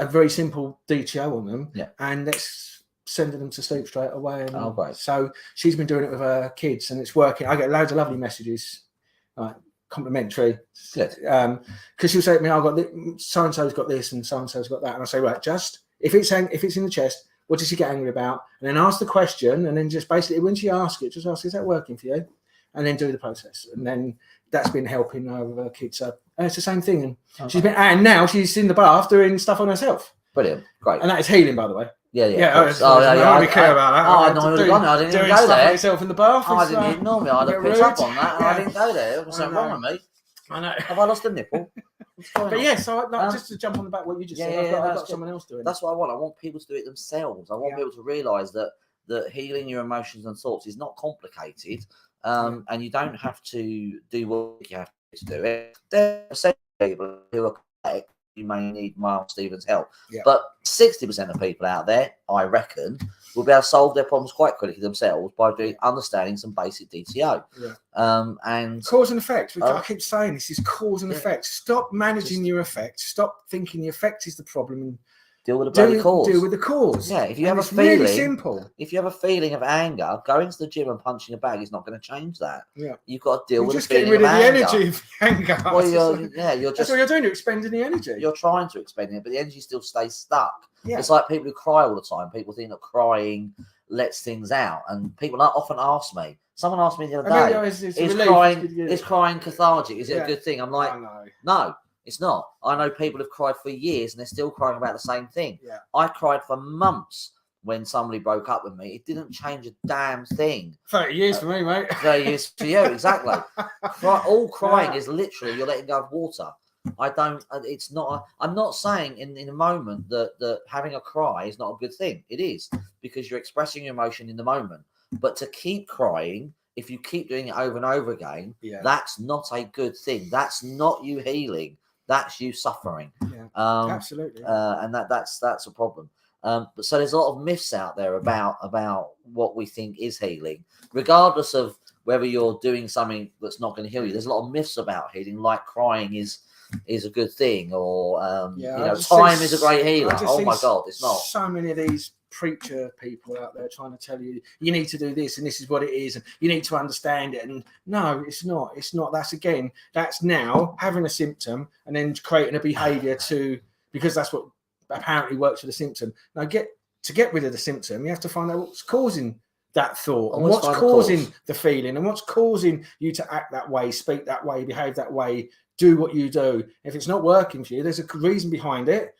very simple DTO on them, and that's sending them to sleep straight away. And so she's been doing it with her kids, and it's working. I get loads of lovely messages, like complimentary, because she'll say to me, "I've got so and so's got this, and so and so's got that," and I say, "Right, just if it's in the chest, what does she get angry about?" And then ask the question, and then just basically when she asks it, just ask, "Is that working for you?" And then do the process. And then that's been helping her with her kids. So it's the same thing. And and now she's in the bath doing stuff on herself. Brilliant, great. And that is healing, by the way. I don't care about that. I didn't doing go stuff there. On yourself in the bath. I didn't ignore me. I'd have picked up on that, and I didn't go there. What's wrong with me? I know. Have I lost a nipple? But yes, just to jump on the back what you just said, I've got someone else doing it. That's what I want. I want people to do it themselves. I want people to realise that healing your emotions and thoughts is not complicated, and you don't have to do what you have to do. There are people who are complex. You may need Miles Stevens' help, but 60% of people out there, I reckon, will be able to solve their problems quite quickly themselves by understanding some basic DTO. And cause and effect. I keep saying this is cause and effect. Stop managing your effect. Stop thinking the effect is the problem. deal with the bloody cause. Deal with the cause. Yeah, if you have a really feeling, simple. If you have a feeling of anger, going to the gym and punching a bag is not going to change that. Yeah, you've got to deal with just the getting feeling rid of the anger. energy of anger. Well, you're that's what you're doing. You're expending the energy. You're trying to expend it, but the energy still stays stuck. Yeah. It's like people who cry all the time. People think that crying lets things out, and people often ask me. Someone asked me the other day, is crying cathartic? Is it a good thing? I'm like, no, it's not. I know people have cried for years and they're still crying about the same thing. Yeah. I cried for months when somebody broke up with me. It didn't change a damn thing. 30 years for me, mate. 30 years for you, exactly. All crying is literally you're letting go of water. I'm not saying in a moment that having a cry is not a good thing. It is, because you're expressing your emotion in the moment. But to keep crying, if you keep doing it over and over again, that's not a good thing. That's not you healing. That's you suffering. Yeah, absolutely. And that's a problem. But so there's a lot of myths out there about what we think is healing, regardless of whether you're doing something that's not going to heal you. There's a lot of myths about healing, like crying is a good thing, or time is a great healer. Oh my God, it's not. So many of these preacher people out there trying to tell you need to do this and this is what it is and you need to understand it, and no, it's not. That's now having a symptom and then creating a behavior because that's what apparently works for the symptom. Now get rid of the symptom, you have to find out what's causing that thought and what's causing the feeling and what's causing you to act that way, speak that way, behave that way, do what you do. If it's not working for you, there's a reason behind it,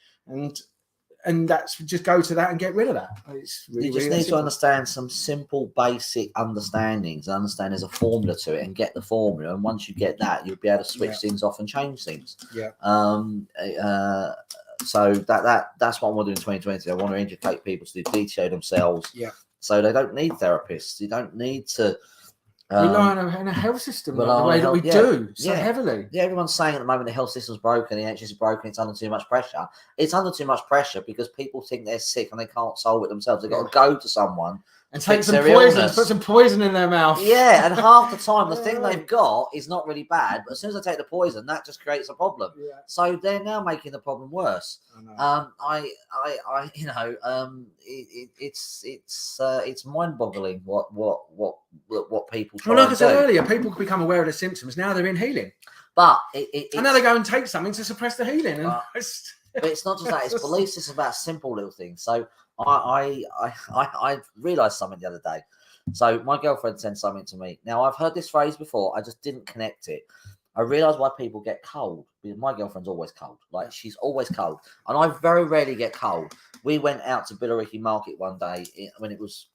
and that's just go to that and get rid of that. It's really, you just need to understand some simple, basic understandings. Understand there's a formula to it, and get the formula. And once you get that, you'll be able to switch things off and change things. Yeah. So that's what I want to do in 2020. I want to educate people to DTO themselves. Yeah. So they don't need therapists. You don't need to rely on a health system the way that we do so heavily. Yeah, everyone's saying at the moment the health system's broken, the NHS is broken, it's under too much pressure. It's under too much pressure because people think they're sick and they can't solve it themselves. They've got to go to someone and take some poison, put some poison in their mouth. Yeah, and half the time the thing they've got is not really bad, but as soon as they take the poison, that just creates a problem. Yeah. So they're now making the problem worse. It's mind-boggling what people try. Well, like I said earlier, people become aware of the symptoms. Now they're in healing, but and now they go and take something to suppress the healing. And but it's not just that; it's belief systems about simple little things. So I realised something the other day. So my girlfriend sent something to me. Now I've heard this phrase before. I just didn't connect it. I realised why people get cold. Because my girlfriend's always cold. Like, she's always cold. And I very rarely get cold. We went out to Billericay Market one day when it was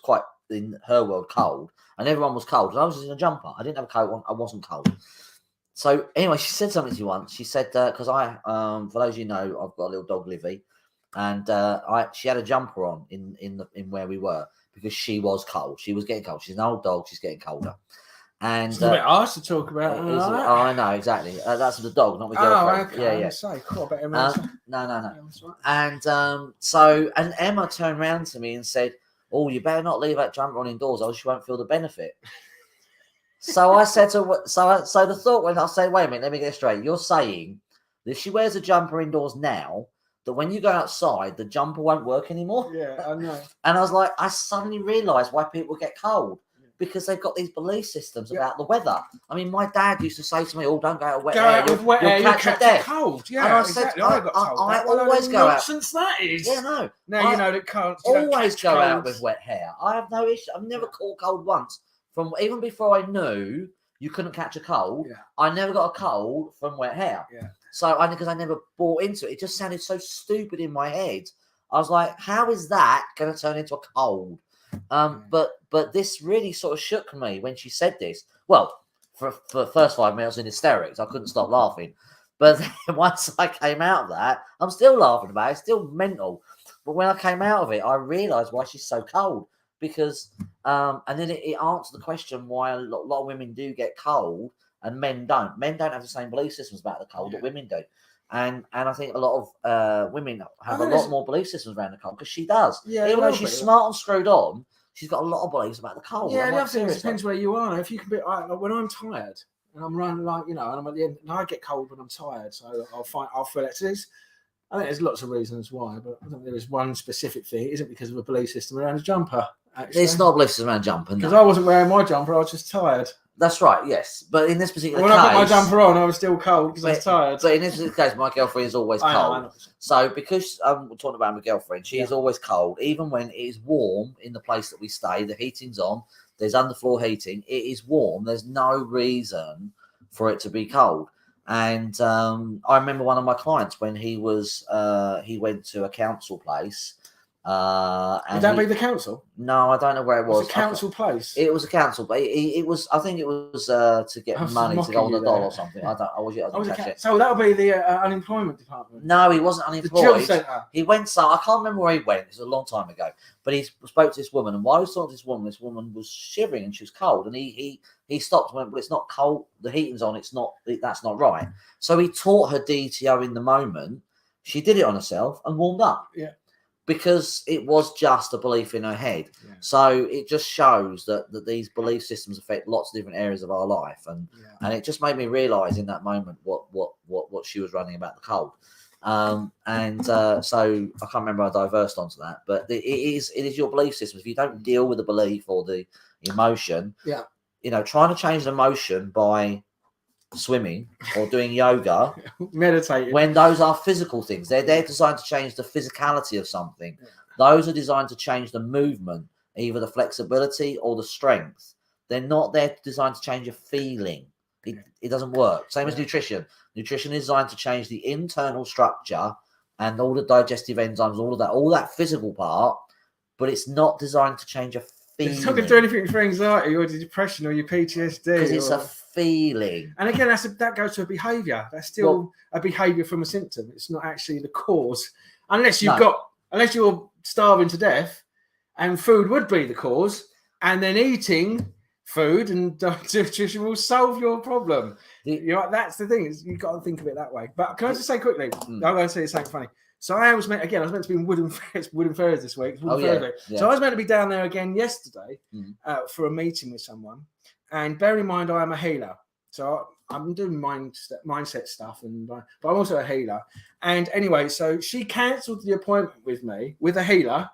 quite, in her world, cold. And everyone was cold. And I was just in a jumper. I didn't have a coat on. I wasn't cold. So anyway, she said something to me once. She said, because for those you know, I've got a little dog, Livy. And she had a jumper on in where we were because she was cold. She was getting cold. She's an old dog. She's getting colder. And it's a bit harsh to talk about. I know, exactly. That's the dog, not the girlfriend. Okay. Yeah. So cool. No. And and Emma turned around to me and said, "Oh, you better not leave that jumper on indoors, else you won't feel the benefit." So I said to so the thought when I say, "Wait a minute, let me get straight. You're saying that if she wears a jumper indoors now, that when you go outside, the jumper won't work anymore?" Yeah, I know. And I was like, I suddenly realised why people get cold. Because they've got these belief systems about the weather. I mean, my dad used to say to me, "Oh, don't go out with wet air. You'll catch a cold." Yeah, and I exactly. said, I always go out. Since that is. Yeah, no. Now you know that cold. Always go out with wet hair. I have no issue. I've never caught cold once. From even before I knew you couldn't catch a cold, I never got a cold from wet hair. Yeah. So because I never bought into it, it just sounded so stupid in my head. I was like, how is that going to turn into a cold? But this really sort of shook me when she said this. Well, for the first 5 minutes I was in hysterics. I couldn't stop laughing. But then once I came out of that, I'm still laughing about it. It's still mental. But when I came out of it, I realised why she's so cold. Because, and then it answered the question why a lot of women do get cold and men don't. Men don't have the same belief systems about the cold that women do. And I think a lot of women have a lot more belief systems around the cold because she does. Yeah, even though she's smart and screwed on, she's got a lot of beliefs about the cold. Yeah, the other thing depends where you are. If you can be, when I'm tired and I'm running and I'm at the end, and I get cold when I'm tired, so I'll feel it. So I think there's lots of reasons why, but I don't think there is one specific thing. It isn't because of a belief system around a jumper, actually. It's not a belief system around jumping. Because I wasn't wearing my jumper, I was just tired. That's right, yes. But in this particular when case... When I put my jumper on, I was still cold because I was tired. But in this particular case, my girlfriend is always cold. I know. So because I'm talking about my girlfriend, she is always cold. Even when it is warm in the place that we stay, the heating's on, there's underfloor heating, it is warm. There's no reason for it to be cold. And I remember one of my clients when he went to a council place. Would that be the council? No, I don't know where it was. Was it a council place? It was a council, but it was. I think it was to get money to go on the dole or something. I didn't catch it. So that would be the unemployment department. No, he wasn't unemployed. The job centre. He went. So I can't remember where he went. It was a long time ago. But he spoke to this woman, and while he was talking to this woman was shivering and she was cold. And he stopped and went, "Well, it's not cold. The heating's on. It's not. That's not right." So he taught her DTO in the moment. She did it on herself and warmed up. Yeah. Because it was just a belief in her head. Yeah. So it just shows that these belief systems affect lots of different areas of our life. And it just made me realise in that moment what she was running about the cold. So I can't remember I diversed onto that. But it is your belief system. If you don't deal with the belief or the emotion, trying to change the emotion by swimming or doing yoga, meditating, when those are physical things, they're designed to change the physicality of something. Those are designed to change the movement, either the flexibility or the strength. They're not there designed to change a feeling. It doesn't work. Same as nutrition. Nutrition is designed to change the internal structure and all the digestive enzymes, all that physical part, but it's not designed to change a feeling. It's not going to do anything for anxiety or depression or your PTSD. Because it's a feeling. And again, that goes to a behaviour. That's still a behaviour from a symptom. It's not actually the cause. Unless you're starving to death and food would be the cause, and then eating food and nutrition will solve your problem. That's the thing. You've got to think of it that way. But can I just say quickly, I'm going to say something funny. So I was meant to be in Wooden Ferries this week. So I was meant to be down there again yesterday for a meeting with someone. And bear in mind, I am a healer. So I'm doing mindset stuff, but I'm also a healer. And anyway, so she cancelled the appointment with me with a healer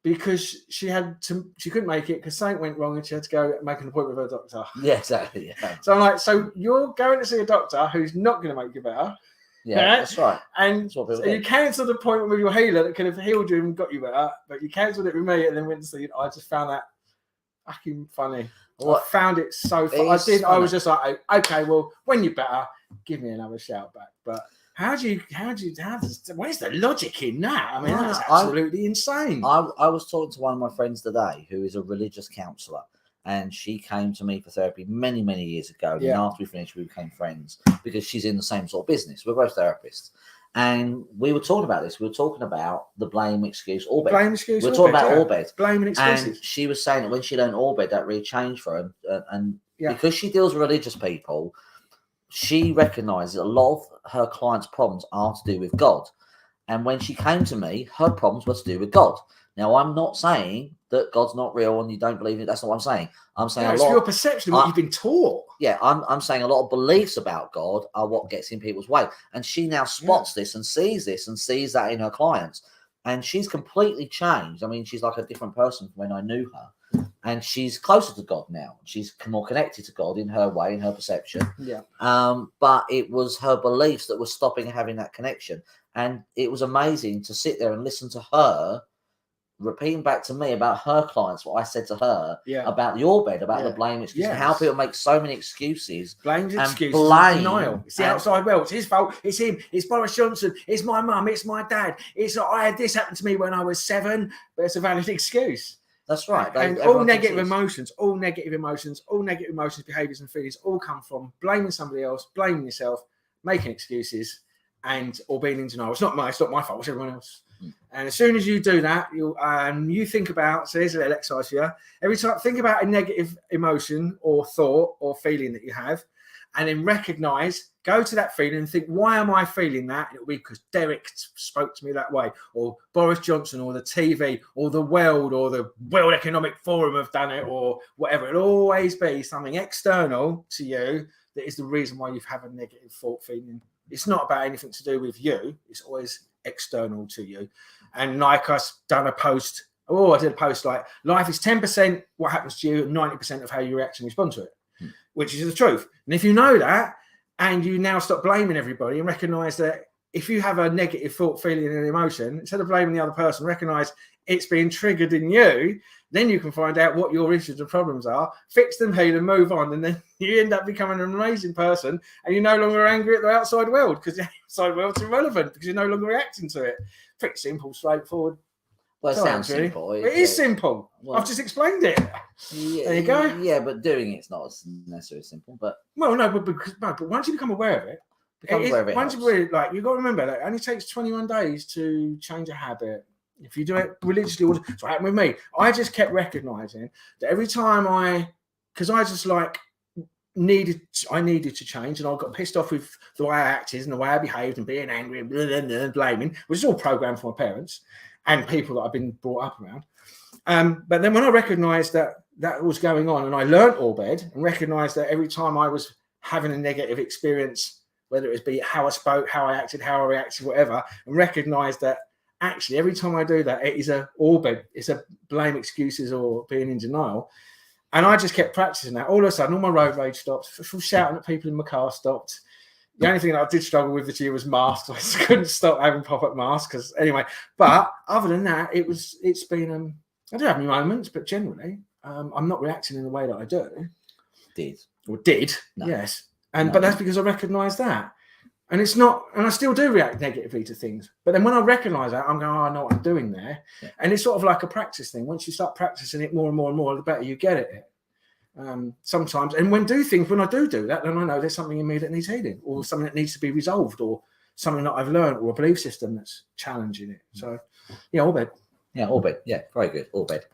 because she couldn't make it because something went wrong and she had to go make an appointment with her doctor. Yeah, exactly. Yeah. So I'm like, so you're going to see a doctor who's not going to make you better. Yeah, that's right. And so you cancelled the appointment with your healer that could have healed you and got you better, but you cancelled it with me and then went to see it. I just found that fucking funny. I found it so funny. I was just like, okay, well, when you're better, give me another shout back. But where's the logic in that? I mean, that's absolutely insane. I was talking to one of my friends today who is a religious counsellor. And she came to me for therapy many, many years ago. And after we finished, we became friends because she's in the same sort of business. We're both therapists. And we were talking about this. We were talking about the blame, excuse, all bed. Blame, excuse, we were talking about all bed. Blame and excuses. And she was saying that when she learned all bed, that really changed for her. And because she deals with religious people, she recognised that a lot of her clients' problems are to do with God. And when she came to me, her problems were to do with God. Now, I'm not saying that God's not real and you don't believe it. That's not what I'm saying. I'm saying it's your perception of what you've been taught. Yeah, I'm saying a lot of beliefs about God are what gets in people's way. And she now spots this and sees that in her clients. And she's completely changed. I mean, she's like a different person from when I knew her. And she's closer to God now. She's more connected to God in her way, in her perception. Yeah. But it was her beliefs that were stopping her having that connection. And it was amazing to sit there and listen to her repeating back to me about her clients, what I said to her about your bed, about the blame excuse, and how people make so many excuses. Blame's excuses. Blame. Denial. It's the outside world. It's his fault. It's him. It's Boris Johnson. It's my mum. It's my dad. I had this happen to me when I was 7, but it's a valid excuse. That's right. And all negative emotions, behaviours and feelings all come from blaming somebody else, blaming yourself, making excuses, or being in denial. It's not my fault. It's everyone else. And as soon as you do that, you think about, so here's a little exercise for you. Every time, think about a negative emotion or thought or feeling that you have, and then go to that feeling and think, why am I feeling that? And it'll be because Derek spoke to me that way, or Boris Johnson, or the TV, or the World Economic Forum have done it, or whatever. It'll always be something external to you that is the reason why you've had a negative thought feeling. It's not about anything to do with you. It's always external to you. And like I done a post, I did a post like, life is 10% what happens to you and 90% of how you react and respond to it, which is the truth. And if you know that, and you now stop blaming everybody and recognize that if you have a negative thought, feeling, and emotion, instead of blaming the other person, recognize it's being triggered in you, then you can find out what your issues and problems are, fix them, heal, and move on. And then you end up becoming an amazing person, and you're no longer angry at the outside world because the outside world's irrelevant because you're no longer reacting to it. Pretty simple, straightforward. Well, it sounds simple. It is simple. Well, I've just explained it. Yeah, there you go. Yeah, but doing it's not necessarily simple. But but once you become aware of it, once you really, like, you've got to remember that it only takes 21 days to change a habit. If you do it religiously, so what happened with me, I just kept recognizing that every time because I just like needed to change, and I got pissed off with the way I acted and the way I behaved and being angry and blaming, which is all programmed from my parents and people that I've been brought up around. But then when I recognized that was going on, and I learned Orbed and recognized that every time I was having a negative experience, whether it be how I spoke, how I acted, how I reacted, whatever, and recognized that actually every time I do that, it is a Orbed, it's a blame, excuses, or being in denial. And I just kept practicing that. All of a sudden, all my road rage stopped. Shouting at people in my car stopped. The only thing that I did struggle with this year was masks. I just couldn't stop having pop-up masks. Anyway, but other than that, it's been. I do have my moments, but generally, I'm not reacting in the way that I do. Did? No. Yes, but that's because I recognise that, and it's not. And I still do react negatively to things. But then when I recognise that, I'm going, I know what I'm doing there, and it's sort of like a practice thing. Once you start practicing it more and more and more, the better you get at it. Sometimes, and when I do that, then I know there's something in me that needs healing, or something that needs to be resolved, or something that I've learned, or a belief system that's challenging it. So, Orbed. Yeah, Orbed. Yeah, very good. Orbed.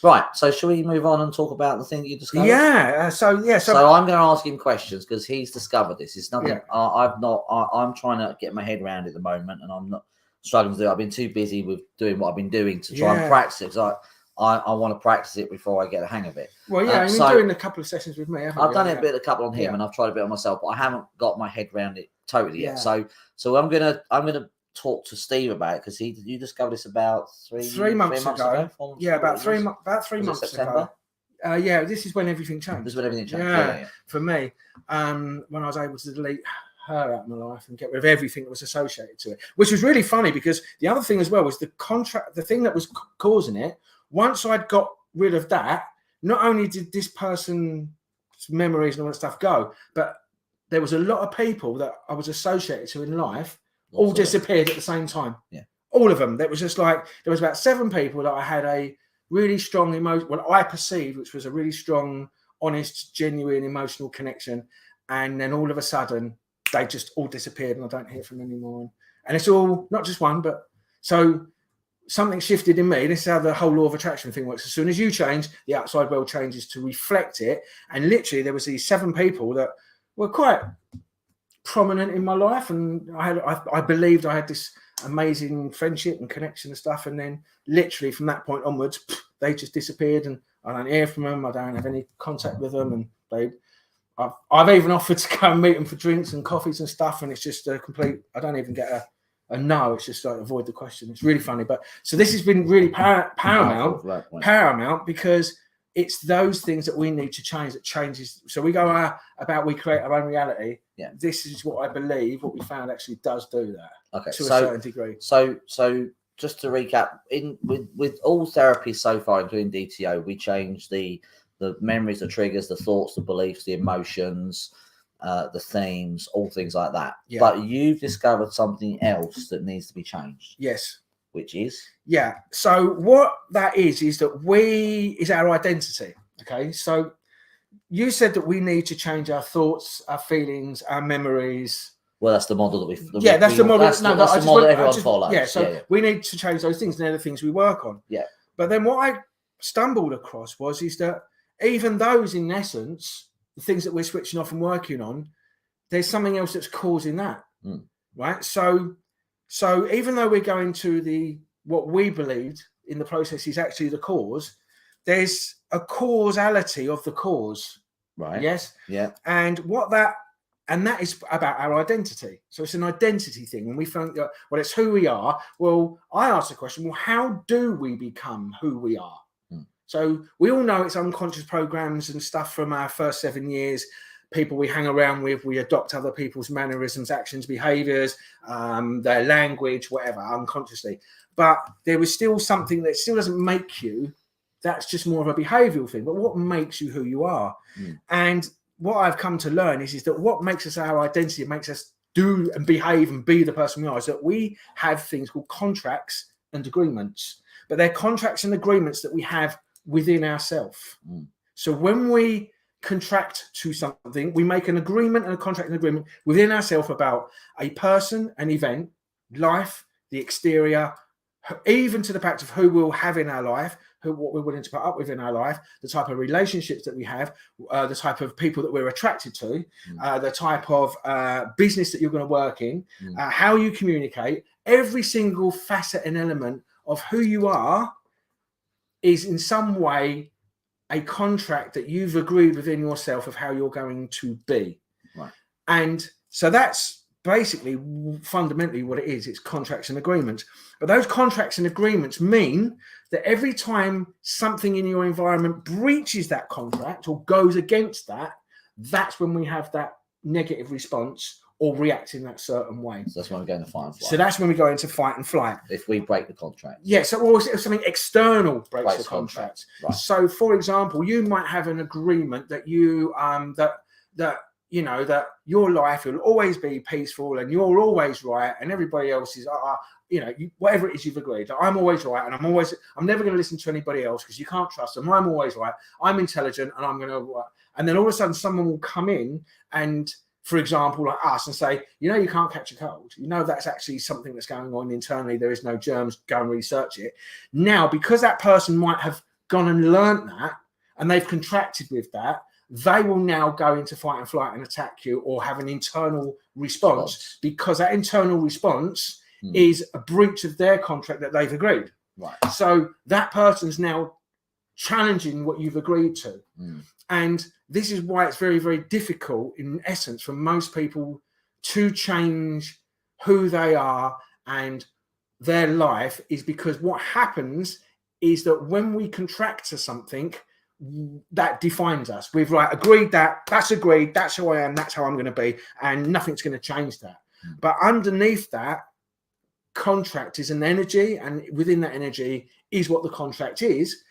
Right. So, shall we move on and talk about the thing that you discovered? Yeah. So I'm going to ask him questions because he's discovered this. It's nothing. Yeah. I'm trying to get my head around it at the moment, and I'm not struggling to do it. I've been too busy with doing what I've been doing to try and practice it. Because I want to practice it before I get the hang of it. Well, you've been doing a couple of sessions with me, haven't you? I've done a couple on him, and I've tried a bit on myself, but I haven't got my head around it totally yet. So I'm gonna talk to Steve about it because you discovered this about three months ago. About 3 months ago. This is when everything changed. Yeah. For me, when I was able to delete her out of my life and get rid of everything that was associated to it, which was really funny because the other thing as well was the thing that was causing it. Once I'd got rid of that, not only did this person's memories and all that stuff go, but there was a lot of people that I was associated to in life all disappeared at the same time. Yeah. All of them. That was just like, there was about 7 people that I had a really strong I perceived, which was a really strong, honest, genuine emotional connection. And then all of a sudden, they just all disappeared and I don't hear from them anymore. And it's all, not just one, but so something shifted in me. This is how the whole law of attraction thing works. As soon as you change, the outside world changes to reflect it. And literally there was these 7 people that were quite prominent in my life. And I believed I had this amazing friendship and connection and stuff. And then literally from that point onwards, they just disappeared and I don't hear from them. I don't have any contact with them. And I've even offered to go and meet them for drinks and coffees and stuff. And it's just a complete, I don't even get a no, it's just like avoid the question. It's really funny. But so this has been really paramount because it's those things that we need to change that changes. So we go we create our own reality. Yeah. This is what I believe, what we found actually does do that. Okay. To a certain degree. So just to recap, with all therapies so far, including DTO, we change the memories, the triggers, the thoughts, the beliefs, the emotions, the themes, all things like that. Yeah. But you've discovered something else that needs to be changed. Yes. Which is? Yeah. So what that is that is our identity. Okay. So you said that we need to change our thoughts, our feelings, our memories. Well, that's the model that we. That's the model. That's the model everyone follows. Yeah. So we need to change those things, and they're the things we work on. Yeah. But then what I stumbled across is that even those, in essence, the things that we're switching off and working on, there's something else that's causing that, right? So even though we're going to what we believed in the process is actually the cause, there's a causality of the cause, right? Yes, yeah. And what that And that is about our identity. So it's an identity thing. And we think that, well, it's who we are. Well, I asked the question, well, how do we become who we are? So we all know it's unconscious programs and stuff from our first 7 years. People we hang around with, we adopt other people's mannerisms, actions, behaviors, their language, whatever, unconsciously. But there is still something that still doesn't make you. That's just more of a behavioral thing. But what makes you who you are? And what I've come to learn is that what makes us our identity, makes us do and behave and be the person we are, is that we have things called contracts and agreements. But they're contracts and agreements that we have within ourselves. So when we contract to something, we make an agreement and a contract and agreement within ourselves about a person, an event, life, the exterior, even to the fact of who we'll have in our life, what we're willing to put up with in our life, the type of relationships that we have, the type of people that we're attracted to, the type of business that you're going to work in, how you communicate. Every single facet and element of who you are is in some way a contract that you've agreed within yourself of how you're going to be. Right. And so that's basically fundamentally what it is. It's contracts and agreements. But those contracts and agreements mean that every time something in your environment breaches that contract or goes against that, that's when we have that negative response or react in that certain way. So that's when we go into fight and flight. So that's when we go into fight and flight. If we break the contract. Yeah, so if something external breaks the contract. Right. So for example, you might have an agreement that you that your life will always be peaceful and you're always right and everybody else is whatever it is you've agreed. I'm always right and I'm never going to listen to anybody else because you can't trust them. I'm always right. I'm intelligent and I'm going to, and then all of a sudden someone will come in and, for example, like us, and say, you can't catch a cold. That's actually something that's going on internally. There is no germs. Go and research it. Now, because that person might have gone and learnt that and they've contracted with that, they will now go into fight and flight and attack you or have an internal response because that internal response is a breach of their contract that they've agreed. Right. So that person's now challenging what you've agreed to. And this is why it's very, very difficult in essence for most people to change who they are and their life, is because what happens is that when we contract to something, that defines us. We've agreed that's agreed, that's who I am, that's how I'm going to be, and nothing's going to change that. But underneath that contract is an energy, and within that energy is what the contract is.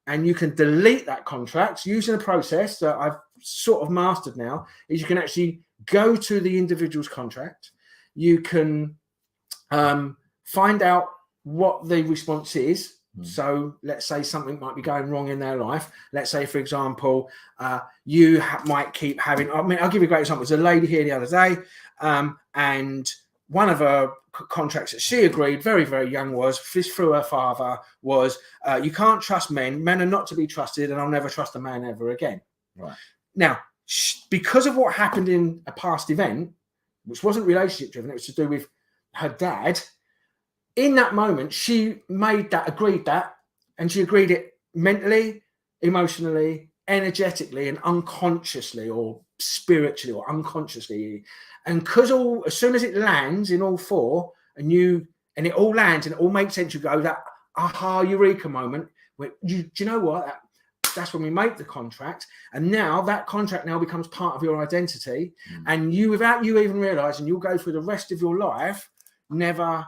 And you can delete that contract using a process that I've sort of mastered now, is you can actually go to the individual's contract. You can find out what the response is. So let's say something might be going wrong in their life. Let's say, for example, you might keep having, I'll give you a great example. There's a lady here the other day, and one of her contracts that she agreed, very, very young, was through her father, was you can't trust men. Men are not to be trusted, and I'll never trust a man ever again. Right. Now, because of what happened in a past event, which wasn't relationship driven, it was to do with her dad, in that moment, she agreed that, and she agreed it mentally, emotionally, energetically, and unconsciously, or spiritually, or unconsciously. And because as soon as it lands in all four, and it all lands and it all makes sense, you go that aha eureka moment where do you know what? That's when we make the contract, and now that contract now becomes part of your identity, and you, without you even realizing, you'll go through the rest of your life never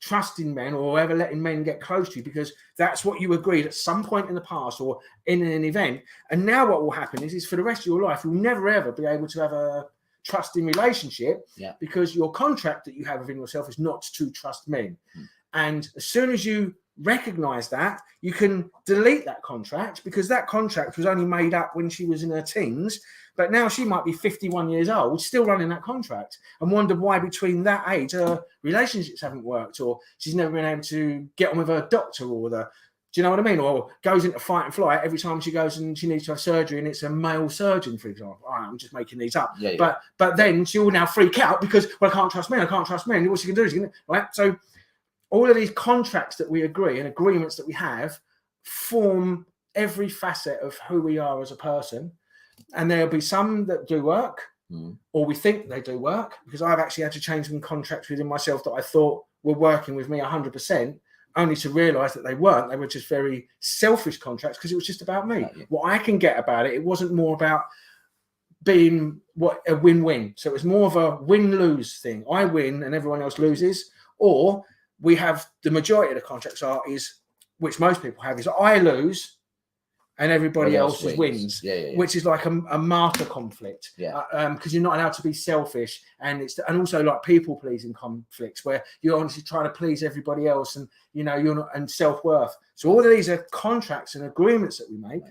trusting men or ever letting men get close to you, because that's what you agreed at some point in the past or in an event. And now what will happen is for the rest of your life, you'll never ever be able to have a trusting relationship, because your contract that you have within yourself is not to trust men. And as soon as you recognize that, you can delete that contract, because that contract was only made up when she was in her teens, but now she might be 51 years old still running that contract, and wonder why between that age her relationships haven't worked, or she's never been able to get on with her doctor, or do you know what I mean? Or goes into fight and flight every time she goes and she needs to have surgery and it's a male surgeon, for example. All right, I'm just making these up. But then she will now freak out because, well, I can't trust men. What she can do is, right? So all of these contracts that we agree and agreements that we have form every facet of who we are as a person. And there'll be some that do work or we think they do work, because I've actually had to change some contracts within myself that I thought were working with me 100%, only to realise that they weren't. They were just very selfish contracts because it was just about me. What I can get about it, it wasn't more about being a win-win. So it was more of a win-lose thing. I win and everyone else loses. Or we have the majority of the contracts which most people have, is I lose and everybody else wins. Which is like a martyr conflict. Because you're not allowed to be selfish, and also like people pleasing conflicts where you're honestly trying to please everybody else, and you're not, and self-worth. So all of these are contracts and agreements that we make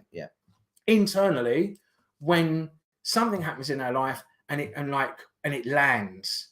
internally when something happens in our life and it lands.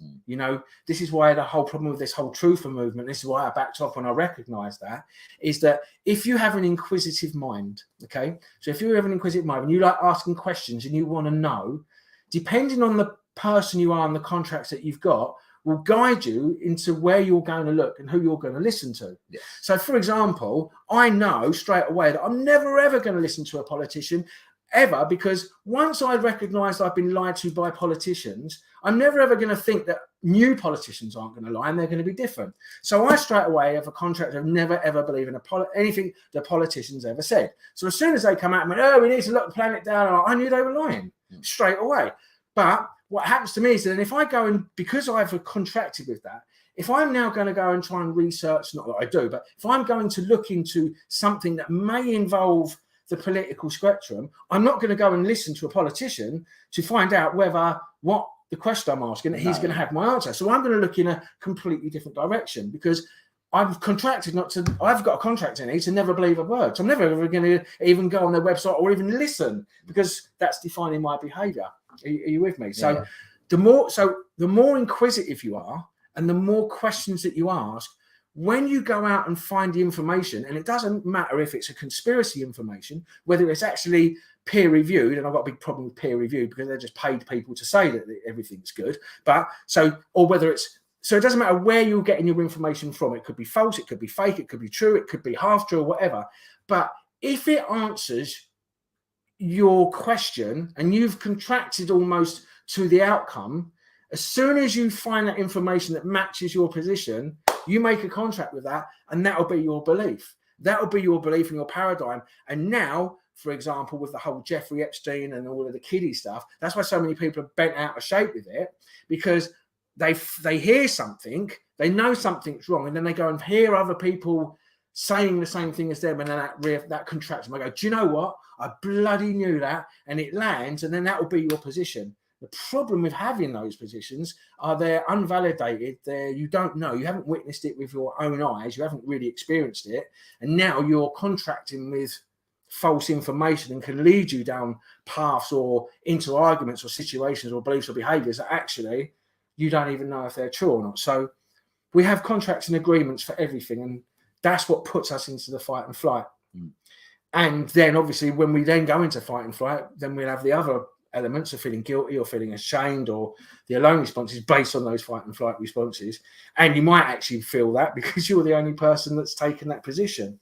This is why the whole problem with this whole truther movement, this is why I backed off when I recognized that, is that if you have an inquisitive mind, okay, so if you have an inquisitive mind and you like asking questions and you want to know, depending on the person you are and the contracts that you've got, will guide you into where you're going to look and who you're going to listen to. So for example, I know straight away that I'm never ever going to listen to a politician ever, because once I recognise I've been lied to by politicians, I'm never ever going to think that new politicians aren't going to lie and they're going to be different. So I straight away have a contract of never ever believe in anything the politicians ever said. So as soon as they come out and went, oh, we need to lock the planet down, I knew they were lying straight away. But what happens to me is that if I go and, because I've contracted with that, if I'm now going to go and try and research, not that I do, but if I'm going to look into something that may involve the political spectrum, I'm not going to go and listen to a politician to find out what the question I'm asking, that he's going to have my answer. So I'm going to look in a completely different direction, because I've contracted I've got a contract in it to never believe a word. So I'm never ever going to even go on their website or even listen, because that's defining my behavior. Are you with me? So the more inquisitive you are and the more questions that you ask, when you go out and find the information, and it doesn't matter if it's a conspiracy information, whether it's actually peer reviewed, and I've got a big problem with peer review because they're just paid people to say that everything's good, or whether it's, so it doesn't matter where you're getting your information from. It could be false, it could be fake, it could be true, it could be half true, or whatever. But if it answers your question and you've contracted almost to the outcome, as soon as you find that information that matches your position, you make a contract with that, and that'll be your belief. That'll be your belief and your paradigm. And now, for example, with the whole Jeffrey Epstein and all of the kiddie stuff, that's why so many people are bent out of shape with it, because they hear something, they know something's wrong, and then they go and hear other people saying the same thing as them, and then that contracts them. I go, do you know what? I bloody knew that, and it lands, and then that will be your position. The problem with having those positions are they're unvalidated. You don't know. You haven't witnessed it with your own eyes. You haven't really experienced it. And now you're contracting with false information and can lead you down paths or into arguments or situations or beliefs or behaviours that actually you don't even know if they're true or not. So we have contracts and agreements for everything. And that's what puts us into the fight and flight. And then obviously when we then go into fight and flight, then we'll have the other elements of feeling guilty or feeling ashamed, or the alone response is based on those fight and flight responses. And you might actually feel that because you're the only person that's taken that position.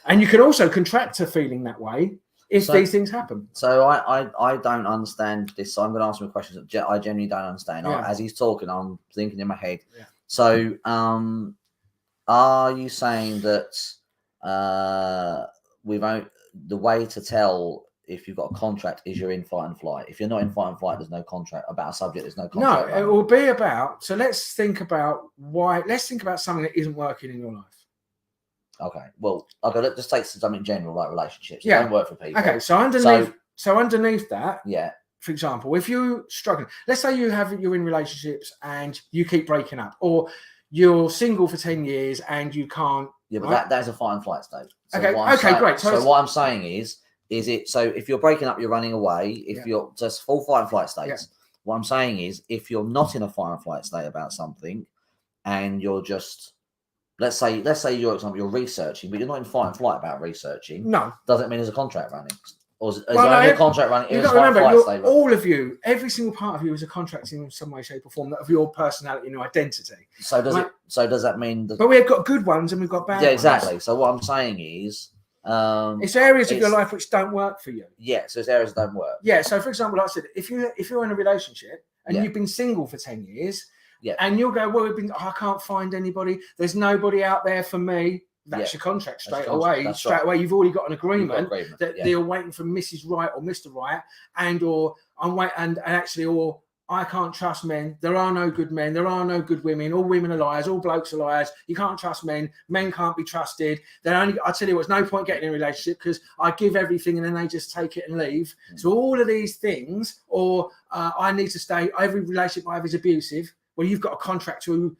And you can also contract to feeling that way if these things happen. So I don't understand this. So I'm going to ask him questions that I genuinely don't understand. As he's talking, I'm thinking in my head. So are you saying that the way to tell if you've got a contract is you're in fight and flight? If you're not in fight and flight, there's no contract. About a subject, there's no contract. No, it will be about, so let's think about something that isn't working in your life. Okay, well, let's just take something general like relationships. Don't work for people. Okay, so underneath that, for example, if you're struggling, let's say you're in relationships and you keep breaking up, or you're single for 10 years and you can't. Yeah, but that is a fight and flight state. So great. So what I'm saying is it, so if you're breaking up, you're running away, if you're just full fight and flight states, what I'm saying is if you're not in a fight and flight state about something and you're just, let's say you're researching, but you're not in fight and flight about researching. No. Doesn't mean there's a contract running. Or is there only a contract running? You've got to remember, all of you, every single part of you is a contract in some way, shape or form of your personality and your identity. So does that mean that, but we've got good ones and we've got bad ones. Yeah, exactly. So what I'm saying is It's areas of your life which don't work for you. Yeah, so it's areas that don't work. Yeah. So, for example, like I said, if you're in a relationship and you've been single for 10 years, and you'll go, well, I can't find anybody. There's nobody out there for me. That's your contract straight away. Straight away, you've already got an agreement that they're waiting for Mrs. Right or Mr. Right, or I can't trust men. There are no good men. There are no good women. All women are liars. All blokes are liars. You can't trust men. Men can't be trusted. I tell you, there's no point getting in a relationship because I give everything and then they just take it and leave. So all of these things, or I need to stay. Every relationship I have is abusive. Well, you've got a contract to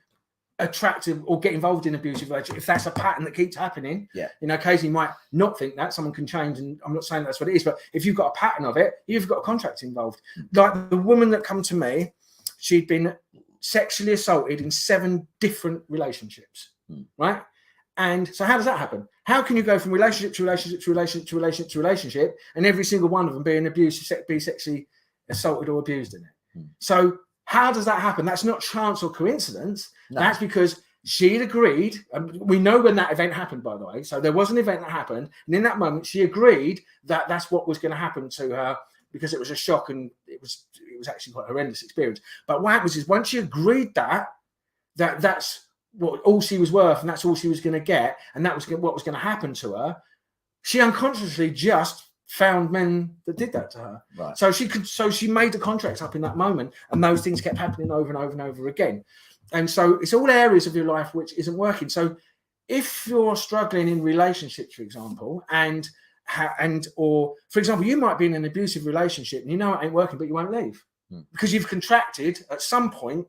attract or get involved in abusive relationship. If that's a pattern that keeps happening, occasionally you might not think that someone can change, and I'm not saying that's what it is, but if you've got a pattern of it, you've got a contract involved. Like the woman that come to me, she'd been sexually assaulted in 7 different relationships, right? And so how does that happen? How can you go from relationship to relationship to relationship to relationship to relationship, and every single one of them being abusive, be sexually assaulted or abused in it? So how does that happen? That's not chance or coincidence. No. That's because she'd agreed. We know when that event happened, by the way. So there was an event that happened. And in that moment, she agreed that that's what was going to happen to her because it was a shock and it was actually quite a horrendous experience. But what happens is once she agreed that's what all she was worth and that's all she was going to get and that was what was going to happen to her, she unconsciously just found men that did that to her. Right. So she made the contracts up in that moment, and those things kept happening over and over and over again. And so it's all areas of your life which isn't working. So if you're struggling in relationships, for example, or for example, you might be in an abusive relationship and you know it ain't working, but you won't leave because you've contracted at some point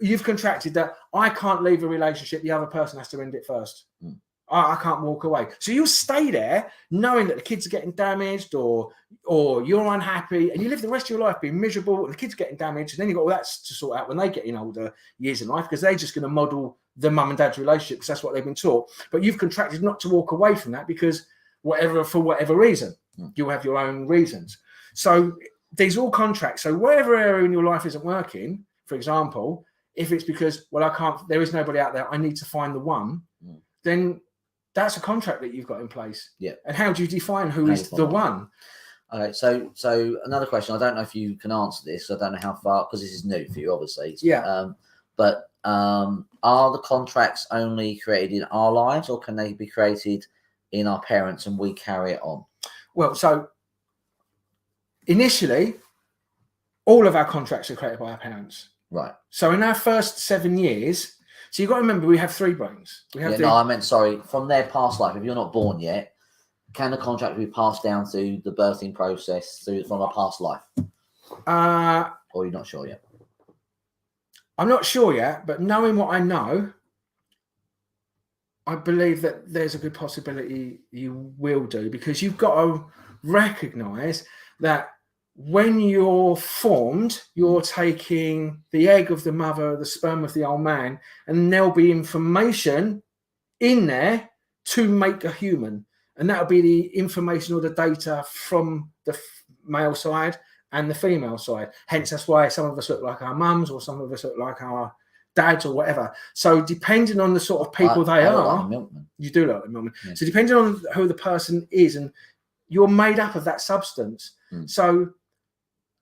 you've contracted that I can't leave a relationship. The other person has to end it first. I can't walk away. So you'll stay there knowing that the kids are getting damaged or you're unhappy and you live the rest of your life being miserable and the kids are getting damaged. And then you've got all that to sort out when they get in older years in life because they're just going to model the mum and dad's relationship because that's what they've been taught. But you've contracted not to walk away from that because for whatever reason, you'll have your own reasons. So there's all contracts. So whatever area in your life isn't working, for example, if it's because, there is nobody out there, I need to find the one, then that's a contract that you've got in place. Yeah. And how do you define who is the one? Okay, so another question. I don't know if you can answer this. I don't know how far, because this is new for you, obviously. Yeah. But are the contracts only created in our lives, or can they be created in our parents and we carry it on? Well, so initially, all of our contracts are created by our parents. Right. So in our first 7 years, so you've got to remember, we have 3 brains. I meant, sorry, from their past life, if you're not born yet, can the contract be passed down through the birthing process from a past life? Or you're not sure yet? I'm not sure yet, but knowing what I know, I believe that there's a good possibility you will do, because you've got to recognise that when you're formed, you're taking the egg of the mother, the sperm of the old man, and there'll be information in there to make a human. And that'll be the information or the data from the male side and the female side. Hence, that's why some of us look like our mums or some of us look like our dads or whatever. So depending on the sort of people they are, you do look like a milkman. Yeah. So depending on who the person is, and you're made up of that substance. So,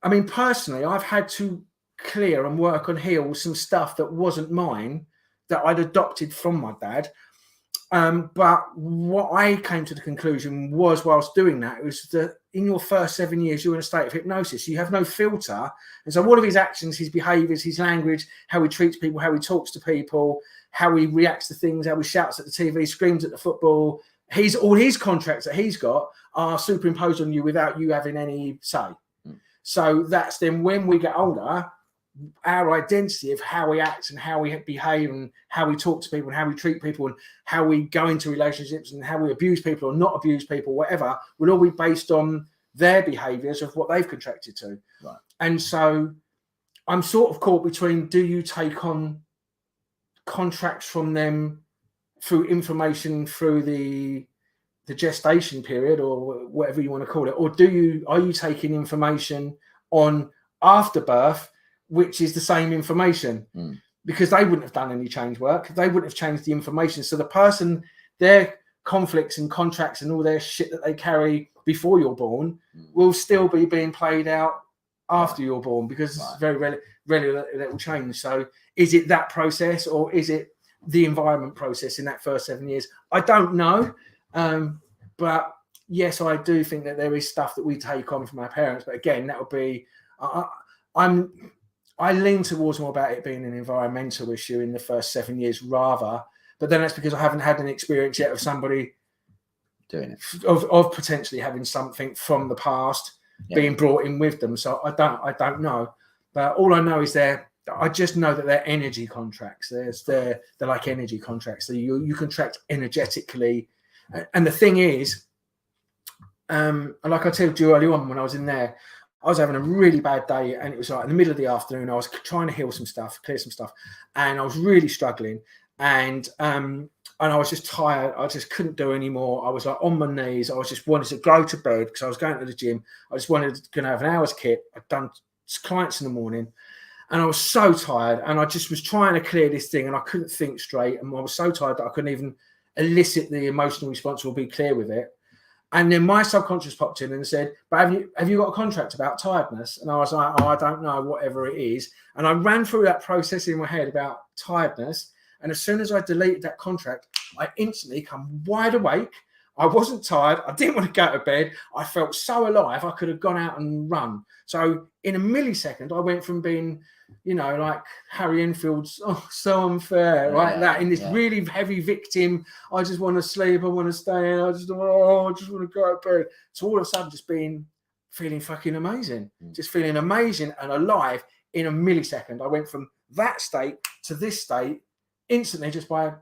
I mean, personally, I've had to clear and work and heal some stuff that wasn't mine, that I'd adopted from my dad. But what I came to the conclusion was, whilst doing that, was that in your first 7 years, you're in a state of hypnosis. You have no filter. And so all of his actions, his behaviours, his language, how he treats people, how he talks to people, how he reacts to things, how he shouts at the TV, screams at the football, all his contracts that he's got are superimposed on you without you having any say. So that's then when we get older, our identity of how we act and how we behave and how we talk to people and how we treat people and how we go into relationships and how we abuse people or not abuse people, whatever, will all be based on their behaviours of what they've contracted to. Right. And so I'm sort of caught between, do you take on contracts from them through information through the gestation period or whatever you want to call it, or are you taking information on after birth, which is the same information? Because they wouldn't have done any change work, they wouldn't have changed the information. So the person, their conflicts and contracts and all their shit that they carry before you're born will still be being played out after you're born, because it's very rarely that it will change. So is it that process, or is it the environment process in that first 7 years? I don't know. But yes, I do think that there is stuff that we take on from our parents. But again, that would be, I lean towards more about it being an environmental issue in the first 7 years rather. But then that's because I haven't had an experience yet of somebody doing it, of potentially having something from the past being brought in with them. So I don't know. But all I know is I just know that they're energy contracts. They're like energy contracts. So you contract energetically. And the thing is, like I told you early on when I was in there, I was having a really bad day, and it was like in the middle of the afternoon. I was trying to heal some stuff, clear some stuff, and I was really struggling. And I was just tired. I just couldn't do anymore. I was like on my knees. I was just wanted to go to bed because I was going to the gym. I just wanted to have an hour's kit. I'd done clients in the morning, and I was so tired. And I just was trying to clear this thing, and I couldn't think straight. And I was so tired that I couldn't even elicit the emotional response or be clear with it. And then my subconscious popped in and said, "But have you got a contract about tiredness?" And I was like, "Oh, I don't know, whatever it is." And I ran through that process in my head about tiredness. And as soon as I deleted that contract, I instantly come wide awake. I wasn't tired. I didn't want to go to bed. I felt so alive. I could have gone out and run. So in a millisecond, I went from being, like Harry Enfield's, "Oh, so unfair," that in this really heavy victim. I just want to sleep. I want to stay in. I just want to go to bed. So all of a sudden, just feeling fucking amazing, just feeling amazing and alive in a millisecond. I went from that state to this state instantly just by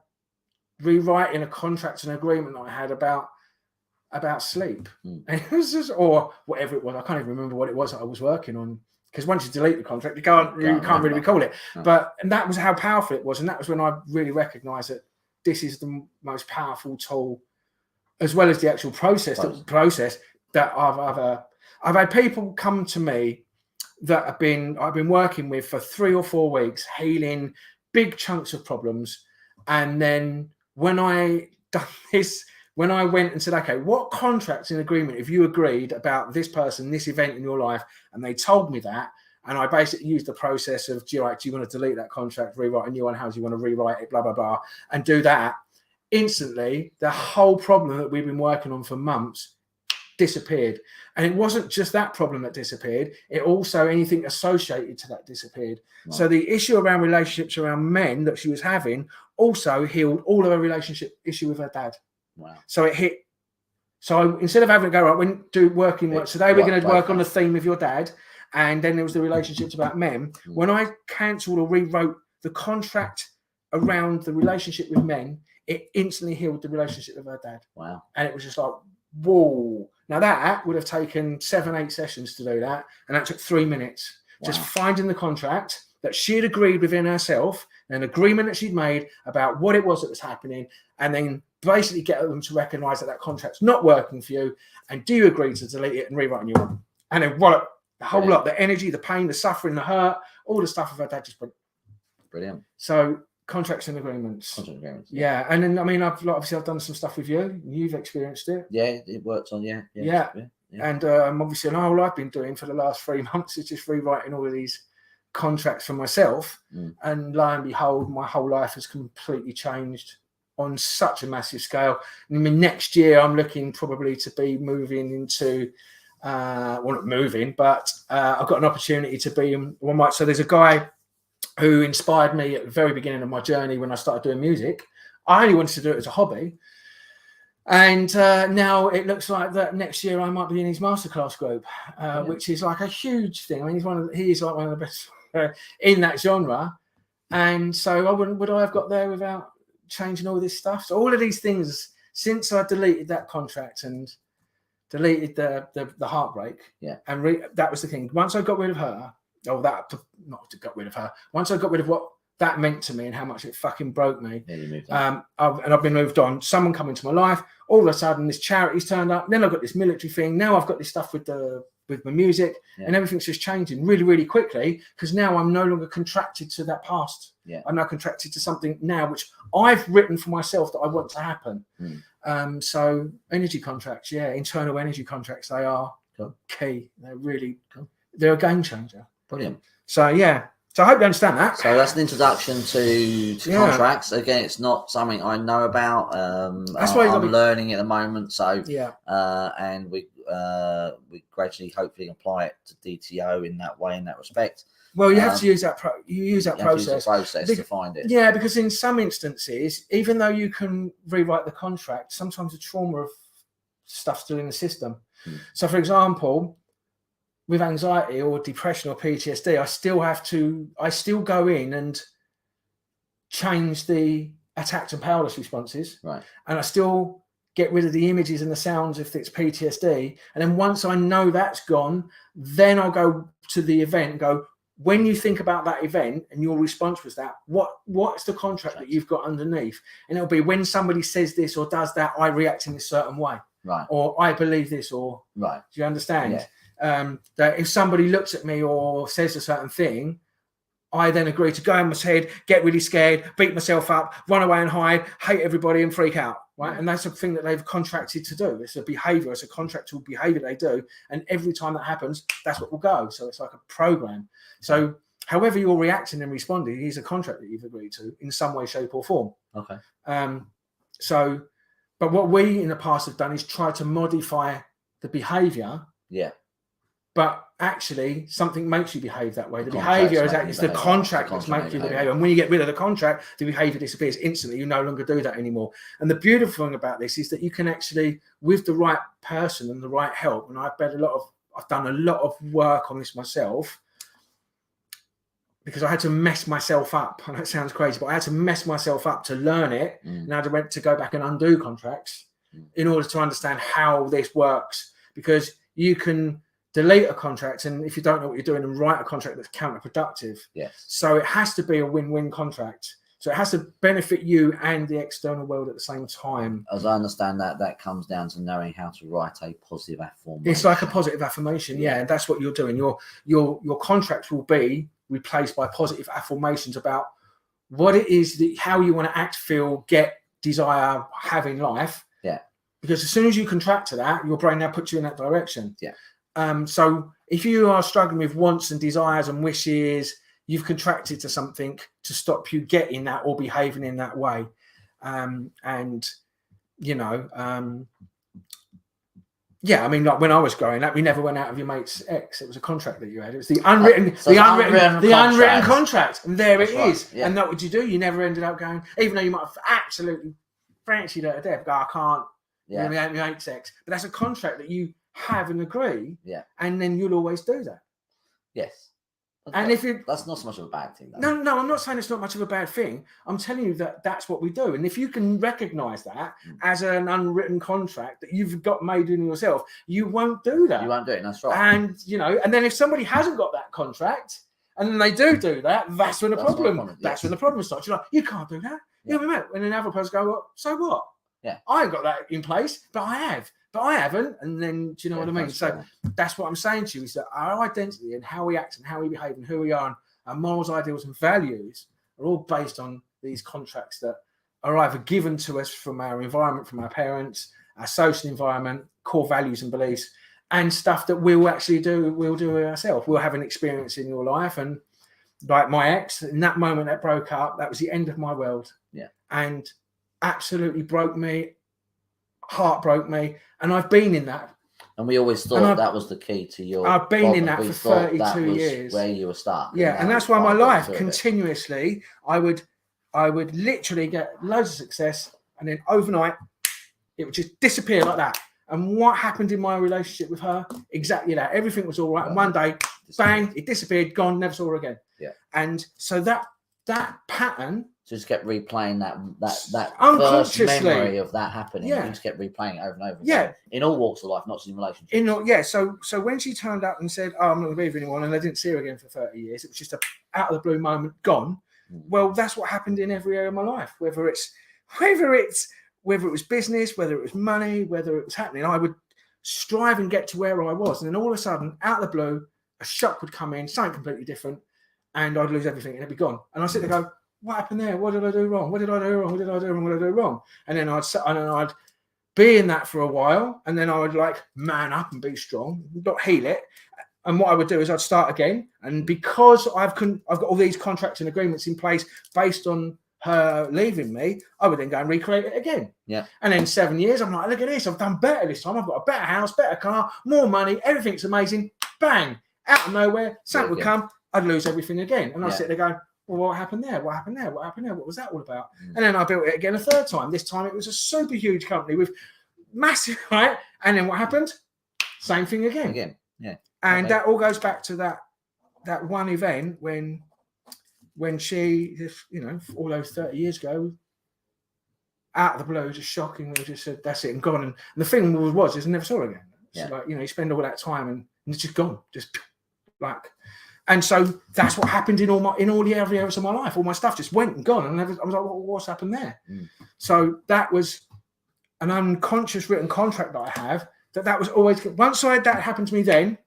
rewriting a contract and agreement that I had about sleep. And it was just, or whatever it was. I can't even remember what it was that I was working on, because once you delete the contract, you can't really recall it. And that was how powerful it was. And that was when I really recognized that this is the most powerful tool, as well as the actual process that I've had people come to me that I've been working with for 3 or 4 weeks, healing big chunks of problems. And then when I done this, when I went and said, "Okay, what contracts and agreement have you agreed about this person, this event in your life?" And they told me that. And I basically used the process of, do you want to delete that contract, rewrite a new one? How do you want to rewrite it? Blah, blah, blah. And do that. Instantly, the whole problem that we've been working on for months disappeared. And it wasn't just that problem that disappeared. It also, anything associated to that disappeared. Wow. So the issue around relationships around men that she was having also healed all of her relationship issue with her dad. Wow. So it hit. So instead of having to go, right, when do working work, today we're going to work on the theme of your dad. And then there was the relationships about men. When I cancelled or rewrote the contract around the relationship with men, it instantly healed the relationship with her dad. Wow. And it was just like, whoa. Now that would have taken 7-8 sessions to do that. And that took 3 minutes. Wow. Just finding the contract that she had agreed within herself, an agreement that she'd made about what it was that was happening, and then basically get them to recognize that contract's not working for you. And do you agree to delete it and rewrite a new one? And then what? The whole lot, the energy, the pain, the suffering, the hurt, all the stuff of her dad just went. Brilliant. So contracts and agreements. Yeah. And then, I mean, I've done some stuff with you. You've experienced it. Yeah, it works on, yeah. And obviously, all I've been doing for the last 3 months is just rewriting all of these contracts for myself. And lo and behold, my whole life has completely changed on such a massive scale. I mean, next year, I'm looking probably to be moving into... not moving, but I've got an opportunity to be one might. So there's a guy who inspired me at the very beginning of my journey when I started doing music. I only wanted to do it as a hobby, and now it looks like that next year I might be in his masterclass group, which is like a huge thing. I mean, he's like one of the best in that genre, and so would I have got there without changing all this stuff? So all of these things since I deleted that contract and deleted the heartbreak, and that was the thing. Once I got rid of her, once I got rid of what that meant to me and how much it fucking broke me, and I've been moved on. Someone come into my life, all of a sudden this charity's turned up, then I've got this military thing, now I've got this stuff with the with my music, and everything's just changing really, really quickly because now I'm no longer contracted to that past. I'm now contracted to something now which I've written for myself that I want to happen. So energy contracts, internal energy contracts, they are key. They're really they're a game changer. Brilliant. So so I hope you understand that. So that's an introduction to contracts. Again, it's not something I know about. That's why I'm learning at the moment. So and we gradually, hopefully, apply it to DTO in that way, in that respect. Well, you have to use that. Process to find it. Yeah, because in some instances, even though you can rewrite the contract, sometimes the trauma of stuff's still in the system. So, for example, with anxiety or depression or PTSD, I still go in and change the attacked and powerless responses, right? And I still get rid of the images and the sounds if it's PTSD. And then once I know that's gone, then I'll go to the event and go, when you think about that event and your response was that, what's the contract that you've got underneath? And it'll be when somebody says this or does that, I react in a certain way. Right. Or I believe this, or right. Do you understand? That if somebody looks at me or says a certain thing, I then agree to go in my head, get really scared, beat myself up, run away and hide, hate everybody and freak out, right? And that's a thing that they've contracted to do. It's a behavior, it's a contractual behavior they do. And every time that happens, that's what will go. So it's like a program. So however you're reacting and responding is a contract that you've agreed to in some way, shape or form. Okay. But what we in the past have done is try to modify the behavior. Yeah. But actually, something makes you behave that way. The behaviour is the contract that's making you the behaviour. And when you get rid of the contract, the behaviour disappears instantly. You no longer do that anymore. And the beautiful thing about this is that you can actually, with the right person and the right help, and I've done a lot of work on this myself, because I had to mess myself up. And that sounds crazy, but I had to mess myself up to learn it. And I had to go back and undo contracts in order to understand how this works. Because you can delete a contract, and if you don't know what you're doing, and write a contract that's counterproductive. Yes. So it has to be a win-win contract. So it has to benefit you and the external world at the same time. As I understand that comes down to knowing how to write a positive affirmation. It's like a positive affirmation, and that's what you're doing. Your contract will be replaced by positive affirmations about what it is, how you want to act, feel, get, desire, have in life. Yeah. Because as soon as you contract to that, your brain now puts you in that direction. Yeah. So if you are struggling with wants and desires and wishes, you've contracted to something to stop you getting that or behaving in that way. I mean, like when I was growing up, you never went out of your mate's ex. It was a contract that you had. It was the unwritten contract. And there it is. Yeah. And what would you do? You never ended up going, even though you might have absolutely fancied her to death, go, I can't. Yeah. My mate's ex. But that's a contract that you have and agree, and then you'll always do that. Yes. And that's not so much of a bad thing, though. No, I'm not saying it's not much of a bad thing. I'm telling you that that's what we do. And if you can recognize that as an unwritten contract that you've got made in yourself, you won't do that. You won't do it. That's right. And and then if somebody hasn't got that contract and then they do that, that's when the problem. That's when the problem starts. You're like, you can't do that. Yeah. When another person goes, well, so what? Yeah. I ain't got that in place, but I have. But I haven't, and then do you know what I mean? So that's what I'm saying to you, is that our identity and how we act and how we behave and who we are and our morals, ideals and values are all based on these contracts that are either given to us from our environment, from our parents, our social environment, core values and beliefs, and stuff that we'll do ourselves. We'll have an experience in your life. And like my ex, in that moment that broke up, that was the end of my world. Yeah. And absolutely broke me, heart broke me. And I've been in that. And we always thought that was the key to your... I've been in that for 32 years. Where you were stuck. Yeah, and that's why my life continuously, I would literally get loads of success, and then overnight, it would just disappear like that. And what happened in my relationship with her? Exactly that. Everything was all right. And one day, bang, it disappeared, gone, never saw her again. Yeah. And so that pattern... Just kept replaying that unconsciously first memory of that happening. Yeah. You just kept replaying it over and over. Yeah. In all walks of life, not just in relationships. So when she turned up and said, "Oh, I'm not going to be with anyone," and I didn't see her again for 30 years, it was just a out of the blue moment, gone. Well, that's what happened in every area of my life. Whether it was business, whether it was money, whether it was happening, I would strive and get to where I was. And then all of a sudden, out of the blue, a shock would come in, something completely different, and I'd lose everything and it'd be gone. And I'd sit there and go, what happened there? What did I do wrong? What did I do wrong? What did I do wrong? What did I do wrong? And then I'd be in that for a while, and then I would like man up and be strong, not heal it. And what I would do is I'd start again. And because I've got all these contracts and agreements in place based on her leaving me, I would then go and recreate it again. Yeah. And then 7 years, I'm like, look at this, I've done better this time. I've got a better house, better car, more money, everything's amazing. Bang, out of nowhere, something would come, I'd lose everything again. And I'd sit there going, well, what happened there? What happened there? What happened there? What was that all about? And then I built it again a third time. This time it was a super huge company with massive, right? And then what happened? Same thing again. Yeah. And that all goes back to that one event when she, you know, all those 30 years ago, out of the blue, just shockingly just said, that's it, and gone. And the thing was I never saw her again. So like, you know, you spend all that time and it's just gone, just like. And so that's what happened in all the areas of my life. All my stuff just went and gone, and I was like, well, what's happened there? So that was an unconscious written contract that I have. That was always, once that happened to me, then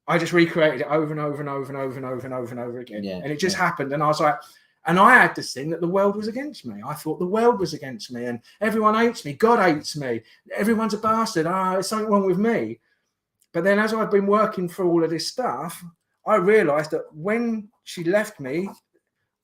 I just recreated it over and over and over and over and over and over and over again. And it just happened. And I was like, and I had this thing that the world was against me. I thought the world was against me and everyone hates me. God hates me. Everyone's a bastard. There's something wrong with me. But then as I've been working through all of this stuff, I realized that when she left me,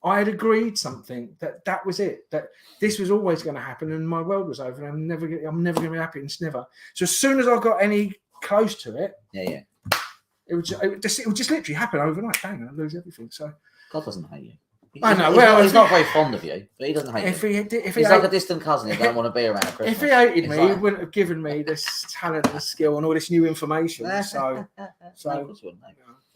I had agreed something that was it, that this was always going to happen and my world was over and I'm never going to be happy. It's never. So as soon as I got any close to it, it would just literally happen overnight. Bang, I'd lose everything. So God doesn't hate you. I know. He's not very fond of you, but he doesn't hate you. He's like a distant cousin who don't want to be around Christmas. If he hated me, he wouldn't have given me this talent and skill and all this new information. So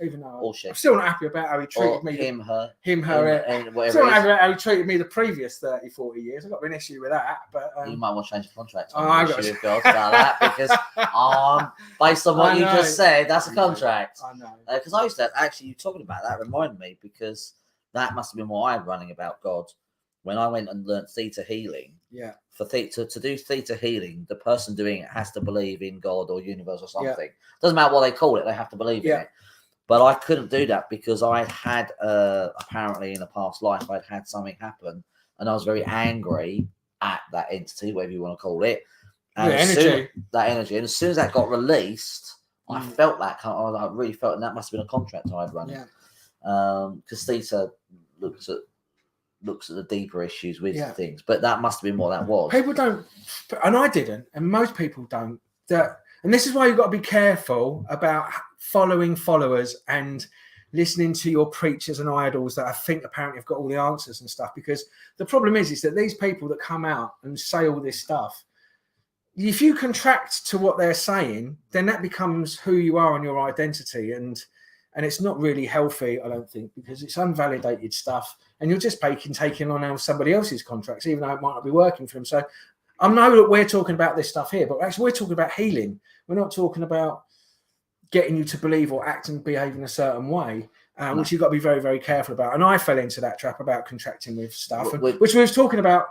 even though I'm still not happy about how he treated me. Him, her. Still not happy about how he treated me the previous 30, 40 years. I've got an issue with that. But you might want to change the contract. I've got an issue with God about that because based on what you just said, that's a contract. I know. Because I used to actually, you talking about that reminded me because that must have been what I had running about God when I went and learned theta healing. Yeah. To do theta healing, the person doing it has to believe in God or universe or something. Doesn't matter what they call it; they have to believe in it. But I couldn't do that because I had apparently in a past life I'd had something happen, and I was very angry at that entity, whatever you want to call it. And that energy, and as soon as that got released, I felt that. I really felt, and that must have been a contract I had running. Because theta looks at the deeper issues with things, but that must have been what that was. People don't, and I didn't, and most people don't. And this is why you've got to be careful about following followers and listening to your preachers and idols that I think apparently have got all the answers and stuff. Because the problem is that these people that come out and say all this stuff, if you contract to what they're saying, then that becomes who you are and your identity. And it's not really healthy, I don't think, because it's unvalidated stuff. And you're just taking on somebody else's contracts, even though it might not be working for them. So I know that we're talking about this stuff here, but actually we're talking about healing. We're not talking about getting you to believe or act and behave in a certain way, which you've got to be very, very careful about. And I fell into that trap about contracting with stuff, which we was talking about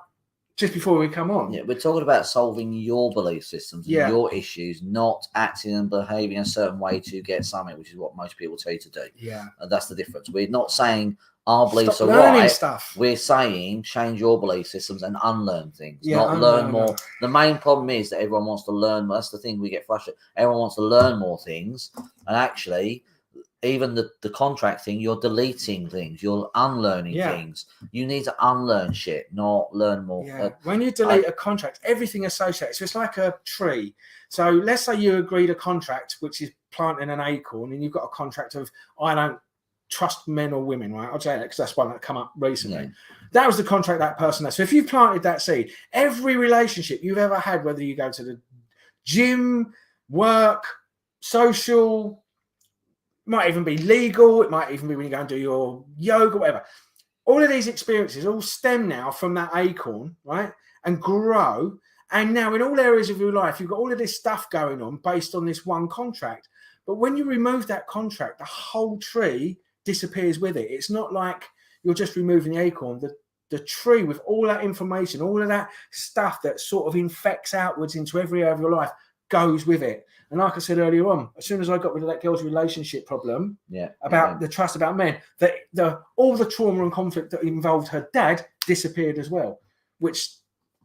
just before we come on. Yeah, we're talking about solving your belief systems and your issues, not acting and behaving a certain way to get something, which is what most people tell you to do. Yeah. And that's the difference. We're not saying our beliefs are right. Stuff. We're saying change your belief systems and unlearn things, not learn more. The main problem is that everyone wants to learn. That's the thing we get frustrated. Everyone wants to learn more things. And actually, even the contract thing, you're deleting things, you're unlearning things. You need to unlearn shit, not learn more. Yeah. When you delete a contract, everything associated. So it's like a tree. So let's say you agreed a contract, which is planting an acorn, and you've got a contract of, I don't trust men or women, right? I'll say that because that's one that come up recently. Yeah. That was the contract that person had. So if you've planted that seed, every relationship you've ever had, whether you go to the gym, work, social, might even be legal, it might even be when you go and do your yoga, whatever. All of these experiences all stem now from that acorn, right? And grow. And now in all areas of your life, you've got all of this stuff going on based on this one contract. But when you remove that contract, the whole tree disappears with it. It's not like you're just removing the acorn. The tree with all that information, all of that stuff that sort of infects outwards into every area of your life goes with it. And like I said earlier on, as soon as I got rid of that girl's relationship problem, about the trust about men, all the trauma and conflict that involved her dad disappeared as well, which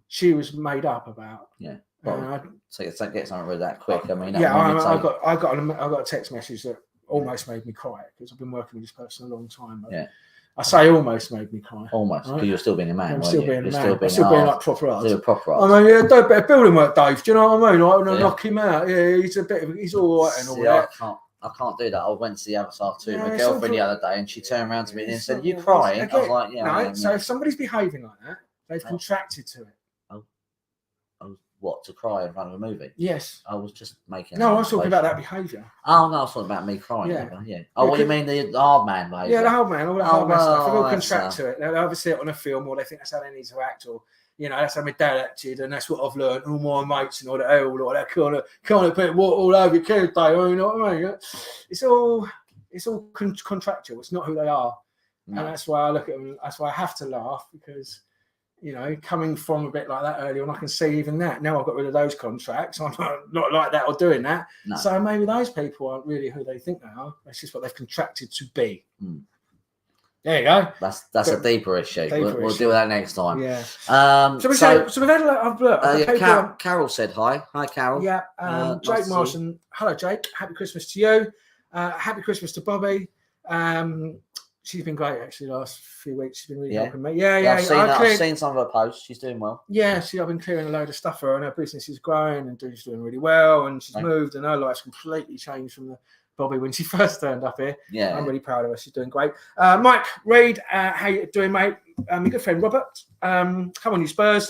she was made up about. Yeah. Well, so get something rid of that quick. I mean, I got a text message that almost made me cry because I've been working with this person a long time. I say almost made me cry. Almost, because you're still being a man. I'm still being a man. I'm still being like proper art. I mean, do a bit of building work, Dave. Do you know what I mean? Like, when I knock him out, he's all right and all that. I can't do that. I went to the other side too. My girlfriend the other day, and she turned around to me and said, "You crying?" I was like, "Yeah." No, so if somebody's behaving like that, they've contracted to it. What, to cry in front of a movie? Yes. I was just making. No, I was talking about that behaviour. Oh no, I was talking about me crying. Yeah. Oh, what do you mean the hard man behaviour? Yeah, the hard man, all that hard man stuff. They all contract to it. They either see it on a film, or they think that's how they need to act, or that's how my dad acted, and that's what I've learned. All my mates and all that, all that kind of put water all over your kid, Dave. You know what I mean? It's all contractual. It's not who they are, and that's why I look at them. That's why I have to laugh, because coming from a bit like that earlier on, I can see even that. Now I've got rid of those contracts. I'm not like that or doing that. No. So maybe those people aren't really who they think they are. That's just what they've contracted to be. There you go. That's a deeper issue. We'll deal with that next time. Yeah. So we've had a lot. Carol said hi. Hi, Carol. Yeah. Jake Morrison. Hello, Jake. Happy Christmas to you. Happy Christmas to Bobby. She's been great actually last few weeks. She's been really helping me. I've seen some of her posts. She's doing well. Yeah, I've been clearing a load of stuff for her, and her business is growing and she's doing really well, and she's moved, and her life's completely changed from the Bobby when she first turned up here. Yeah, I'm really proud of her. She's doing great. Mike Reid, how you doing, mate? My good friend Robert, come on you Spurs,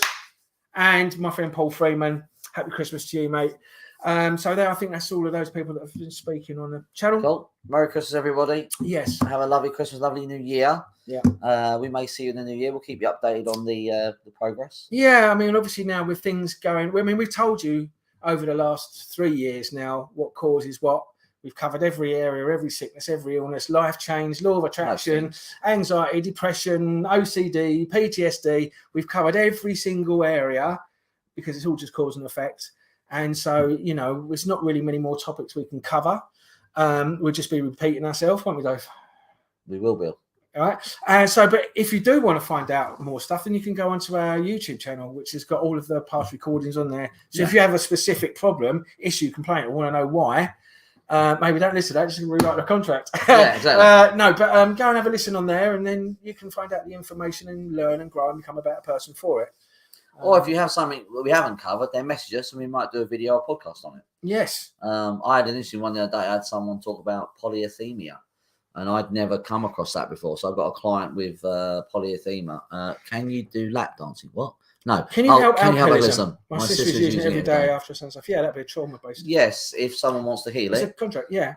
and my friend Paul Freeman. Happy Christmas to you, mate. So there, I think that's all of those people that have been speaking on the channel. Cool. Merry Christmas, everybody. Yes. Have a lovely Christmas, lovely New Year. Yeah. We may see you in the New Year. We'll keep you updated on the progress. Yeah, I mean, obviously now with things going, I mean, we've told you over the last 3 years now what causes what. We've covered every area, every sickness, every illness, life change, law of attraction, anxiety, depression, OCD, PTSD. We've covered every single area because it's all just cause and effect. And so, there's not really many more topics we can cover. We'll just be repeating ourselves, won't we, Dave? We will, Bill. All right. But if you do want to find out more stuff, then you can go onto our YouTube channel, which has got all of the past recordings on there. So if you have a specific problem, issue, complaint, or want to know why, maybe don't listen to that, just rewrite the contract. Yeah, exactly. Go and have a listen on there, and then you can find out the information and learn and grow and become a better person for it. Or if you have something that we haven't covered, then message us and we might do a video or podcast on it. Yes. I had an interesting one the other day. I had someone talk about polyethemia, and I'd never come across that before. So I've got a client with polyethemia. Can you do lap dancing? What? No. Can you help alcoholism? My sister's using it every day after some stuff. Yeah, that'd be a trauma-based. Yes, if someone wants to heal it. It's a contract, yeah.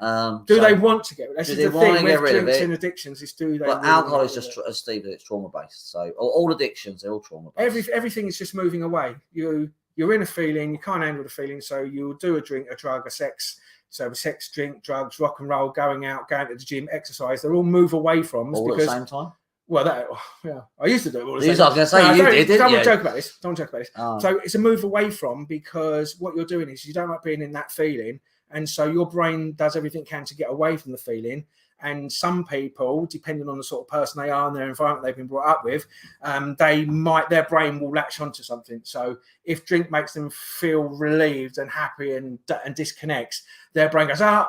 Do they want to get rid of it? Do they want to get rid of it? And addictions is do they? But alcohol is just, as Steve, it's trauma-based. So all addictions, they're all trauma-based. Everything is just moving away. You're in a feeling, you can't handle the feeling, so you'll do a drink, a drug, a sex. So sex, drink, drugs, rock and roll, going out, going to the gym, exercise, they'll all move away from. All at the same time? Well, I used to do it all the time. I was going to say, you did, didn't you? Don't joke about this. Oh. So it's a move away from, because what you're doing is you don't like being in that feeling. And so your brain does everything it can to get away from the feeling. And some people, depending on the sort of person they are and their environment they've been brought up with, their brain will latch onto something. So if drink makes them feel relieved and happy and disconnects, their brain goes, I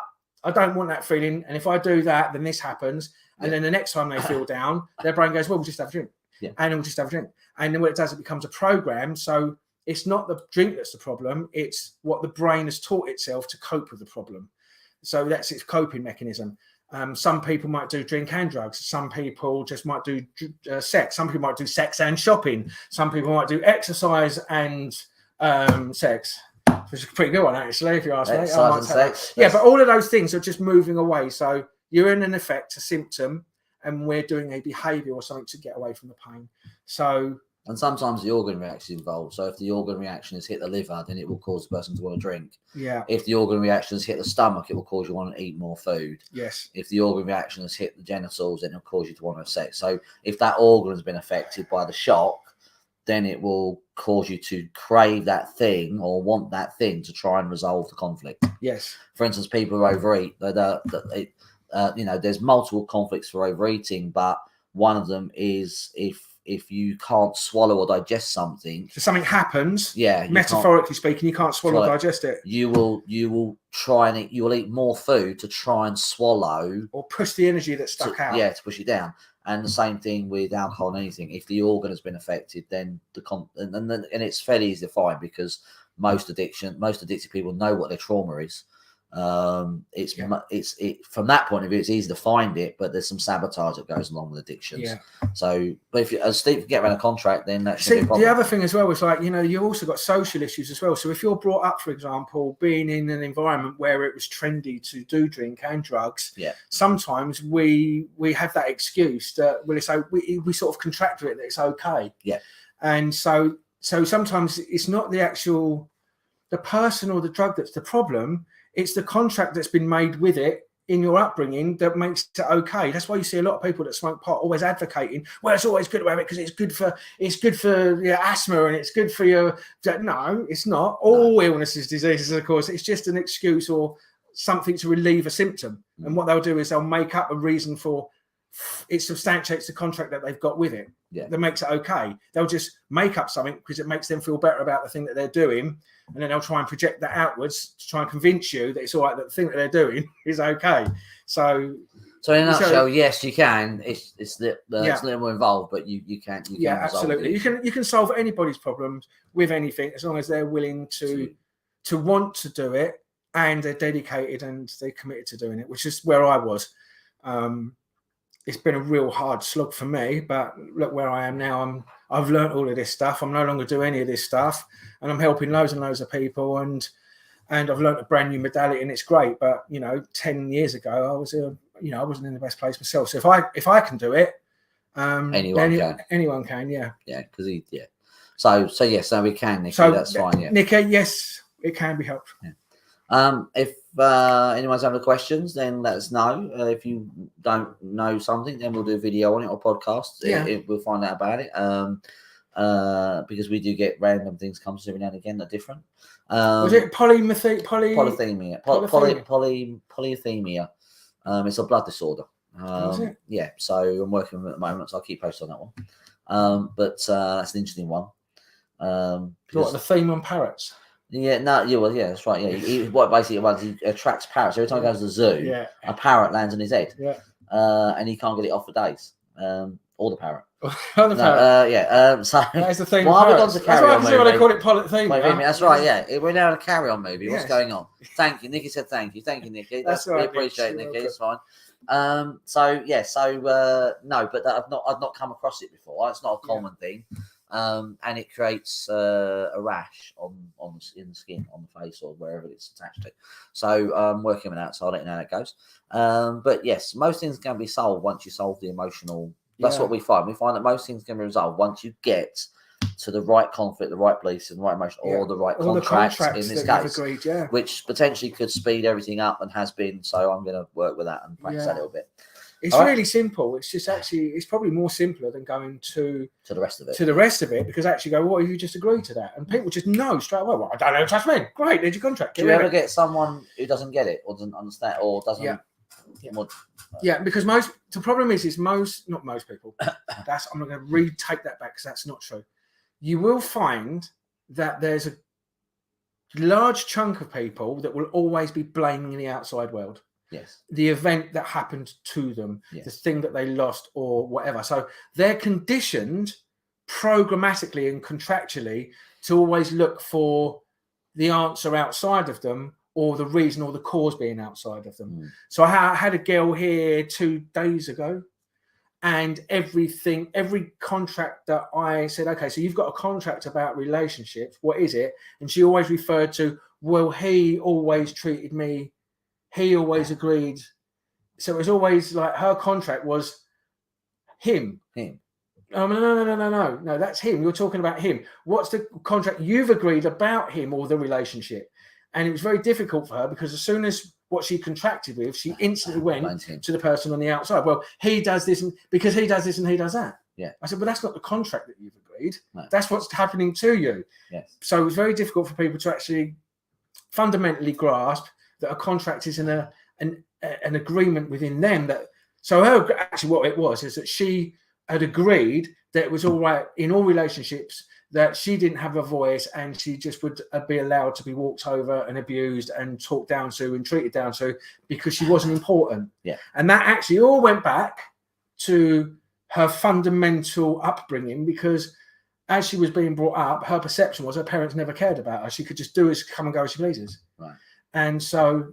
don't want that feeling. And if I do that, then this happens. And then the next time they feel down, their brain goes, well, we'll just have a drink. Yeah. And then we'll just have a drink. And then what it does, it becomes a program. So it's not the drink that's the problem. It's what the brain has taught itself to cope with the problem. So that's its coping mechanism. Some people might do drink and drugs. Some people just might do sex. Some people might do sex and shopping. Some people might do exercise and sex. Which is a pretty good one, actually, if you ask me. Exercise and sex. Yeah, but all of those things are just moving away. So you're in an effect, a symptom, and we're doing a behaviour or something to get away from the pain. And sometimes the organ reaction is involved. So if the organ reaction has hit the liver, then it will cause the person to want to drink. Yeah. If the organ reaction has hit the stomach, it will cause you to want to eat more food. Yes. If the organ reaction has hit the genitals, then it will cause you to want to have sex. So if that organ has been affected by the shock, then it will cause you to crave that thing or want that thing to try and resolve the conflict. Yes. For instance, people who overeat, there's multiple conflicts for overeating, but one of them is if you can't swallow or digest something. So something happens. Yeah. Metaphorically speaking, you can't swallow or digest it. You will try and you will eat more food to try and swallow or push the energy that's stuck out. Yeah, to push it down. And the same thing with alcohol and anything. If the organ has been affected, then and it's fairly easy to find because most addicted people know what their trauma is. It's from that point of view, it's easy to find it, but there's some sabotage that goes along with addictions. Yeah. So, but if you, as Steve can get around a contract, then that's the other thing as well is like, you've also got social issues as well. So if you're brought up, for example, being in an environment where it was trendy to do drink and drugs, sometimes we have that excuse that we sort of contract to it that it's okay. Yeah. And so sometimes it's not the person or the drug that's the problem. It's the contract that's been made with it in your upbringing that makes it okay. That's why you see a lot of people that smoke pot always advocating, well, it's always good to have it because it's good for your asthma and it's good for your... No, it's not. All illnesses, diseases, of course, it's just an excuse or something to relieve a symptom. And what they'll do is they'll make up a reason for it substantiates the contract that they've got with it. Yeah. That makes it okay. They'll just make up something because it makes them feel better about the thing that they're doing. And then they'll try and project that outwards to try and convince you that it's all right, that the thing that they're doing is okay. So in a nutshell, yes, you can. It's a little more involved, but you can. Yeah, absolutely. You can solve anybody's problems with anything as long as they're willing to want to do it and they're dedicated and they're committed to doing it, which is where I was. It's been a real hard slog for me, but look where I am now. I've learned all of this stuff. I'm no longer doing any of this stuff, and I'm helping loads and loads of people. And I've learned a brand new modality, and it's great. But 10 years ago, I wasn't in the best place myself. So if I can do it, anyone can. Yeah. Yeah, because So yes, we can, Nicky. So that's fine. Yeah, Nicky. Yes, it can be helped. Yeah. If anyone's having questions, then let us know. If you don't know something, then we'll do a video on it or podcast. Yeah. We'll find out about it. Because we do get random things come every now and again that are different. Was it polycythemia? Polycythemia. It's a blood disorder. Is it? Yeah. So I'm working with it at the moment, so I'll keep posting on that one. But that's an interesting one. What, the theme on parrots? Yeah, that's right. Yeah, what basically it was, he attracts parrots. Every time he goes to the zoo, a parrot lands on his head. Yeah. And he can't get it off for days. Or the parrot. So that is the thing. Why have we gone to carry on? That's why they call it polycythemia. That's right. Yeah, we're now in a carry on movie. What's going on? Thank you, Nicky said. Thank you, Nicky. That's right. We appreciate it, Nicky. It's fine. No, but I've not come across it before. It's not a common thing. And it creates a rash in the skin, on the face, or wherever it's attached to. So I'm working with that, so I'll let you know how it goes. But yes, most things can be solved once you solve the emotional. That's what we find. We find that most things can be resolved once you get to the right conflict, the right beliefs, and the right emotion, or the right contracts in this case, agreed, which potentially could speed everything up and has been. So I'm going to work with that and practice that a little bit. It's really simple. It's just it's probably more simpler than going to the rest of it. Because actually go, what if you just agree to that? And people just know straight away. Well, I don't know, trust me. Great, there's your contract. Do you ever get someone who doesn't get it or doesn't understand or doesn't? Yeah, because the problem is not most people. I'm not going to retake that back because that's not true. You will find that there's a large chunk of people that will always be blaming the outside world. Yes. The event that happened to them, the thing that they lost or whatever. So they're conditioned programmatically and contractually to always look for the answer outside of them or the reason or the cause being outside of them. So I had a girl here 2 days ago, and every contract that I said, okay, so you've got a contract about relationships. What is it? And she always referred to, well, he always treated me. He always agreed. So it was always like her contract was him. Oh, no, that's him. You're talking about him. What's the contract you've agreed about him or the relationship? And it was very difficult for her because as soon as what she contracted with, she instantly went to the person on the outside. Well, he does this because he does this and he does that. Yeah. I said, but that's not the contract that you've agreed. agreed. No. That's what's happening to you. Yes. So it was very difficult for people to actually fundamentally grasp that a contract is an agreement within them. Actually what it was is that she had agreed that it was all right in all relationships, that she didn't have a voice and she just would be allowed to be walked over and abused and talked down to and treated down to because she wasn't important. Yeah. And that actually all went back to her fundamental upbringing, because as she was being brought up, her perception was her parents never cared about her. She could just do as come and go as she pleases. Right. And so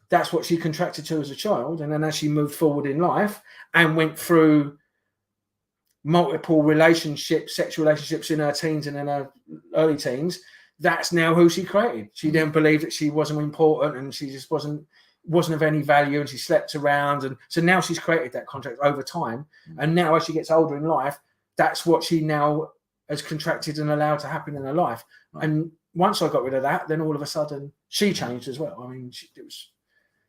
that's what she contracted to as a child. And then as she moved forward in life and went through multiple relationships, sexual relationships in her teens and in her early teens, that's now who she created. She then believed that she wasn't important and she just wasn't of any value, and she slept around. And so now she's created that contract over time. And now as she gets older in life, that's what she now has contracted and allowed to happen in her life. Right. And once I got rid of that, then all of a sudden she changed as well. I mean, it was,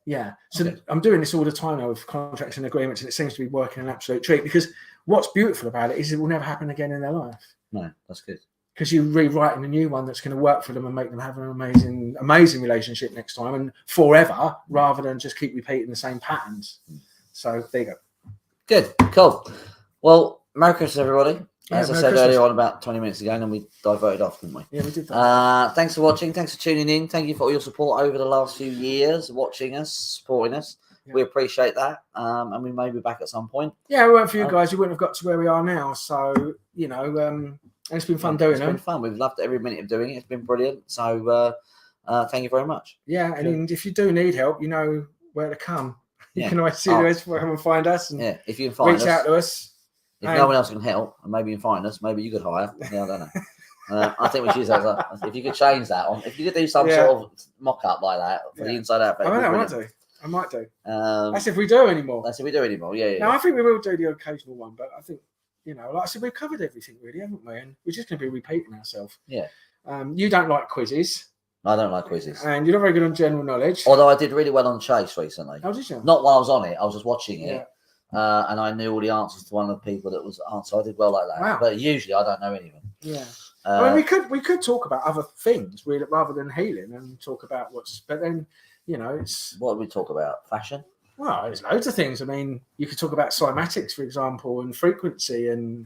yeah. So okay. I'm doing this all the time now with contracts and agreements, and it seems to be working an absolute treat, because what's beautiful about it is it will never happen again in their life. No, that's good. Because you're rewriting a new one that's going to work for them and make them have an amazing, amazing relationship next time and forever, rather than just keep repeating the same patterns. So there you go. Good, cool. Well, Merry Christmas, everybody. Yeah, As I Merry said Christmas. earlier on about 20 minutes ago, and then we diverted off, didn't we? Yeah, we did that. Thanks for watching. Thanks for tuning in. Thank you for all your support over the last few years, watching us, supporting us. Yeah. We appreciate that. And we may be back at some point. Yeah, it weren't for you guys, you wouldn't have got to where we are now. So, you know, and it's been fun doing it. It's been fun. We've loved every minute of doing it. It's been brilliant. So thank you very much. Yeah, and if you do need help, you know where to come. You Yeah. can always see us, come and find us, and if you can find reach out to us. If no one else can help, and maybe you can find us, maybe you could hire. Yeah, I don't know. I think we should use that. If you could change that on, if you could do some sort of mock-up like that for the inside out. I might do. That's if we do anymore. Yeah. Now I think we will do the occasional one, but I think, you know, like I said, we've covered everything really, haven't we? And we're just going to be repeating ourselves. Yeah. You don't like quizzes. I don't like quizzes. And you're not very good on general knowledge. Although I did really well on Chase recently. Oh, did you? Not while I was on it. I was just watching it. And I knew all the answers to one of the people that was answered. I did well like that. Wow. But usually I don't know any of them. Yeah. I mean, we could talk about other things really, rather than healing, and talk about but then, you know, it's... What do we talk about? Fashion? Well, there's loads of things. I mean, you could talk about cymatics, for example, and frequency and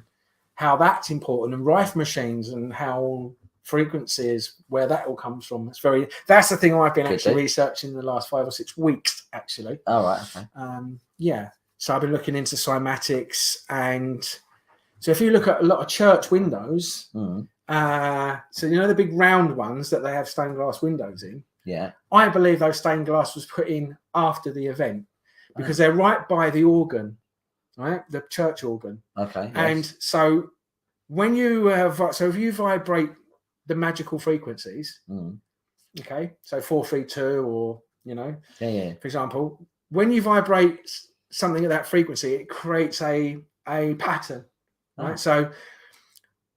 how that's important, and rife machines and how frequency is, where that all comes from. That's the thing I've been researching the last 5 or 6 weeks, actually. Oh, right. Okay. Yeah. So I've been looking into cymatics, and so if you look at a lot of church windows, so you know the big round ones that they have stained glass windows in? Yeah. I believe those stained glass was put in after the event, because they're right by the organ, right? The church organ. Okay. Yes. And so when you if you vibrate the magical frequencies, okay, so 432 or, you know, for example, when you vibrate something at that frequency, it creates a pattern, right? So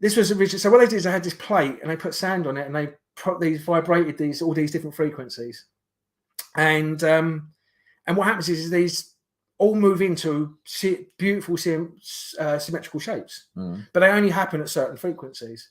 this was originally, so what they did is they had this plate and they put sand on it, and they vibrated all these different frequencies, and what happens is these all move into beautiful symmetrical shapes, but they only happen at certain frequencies.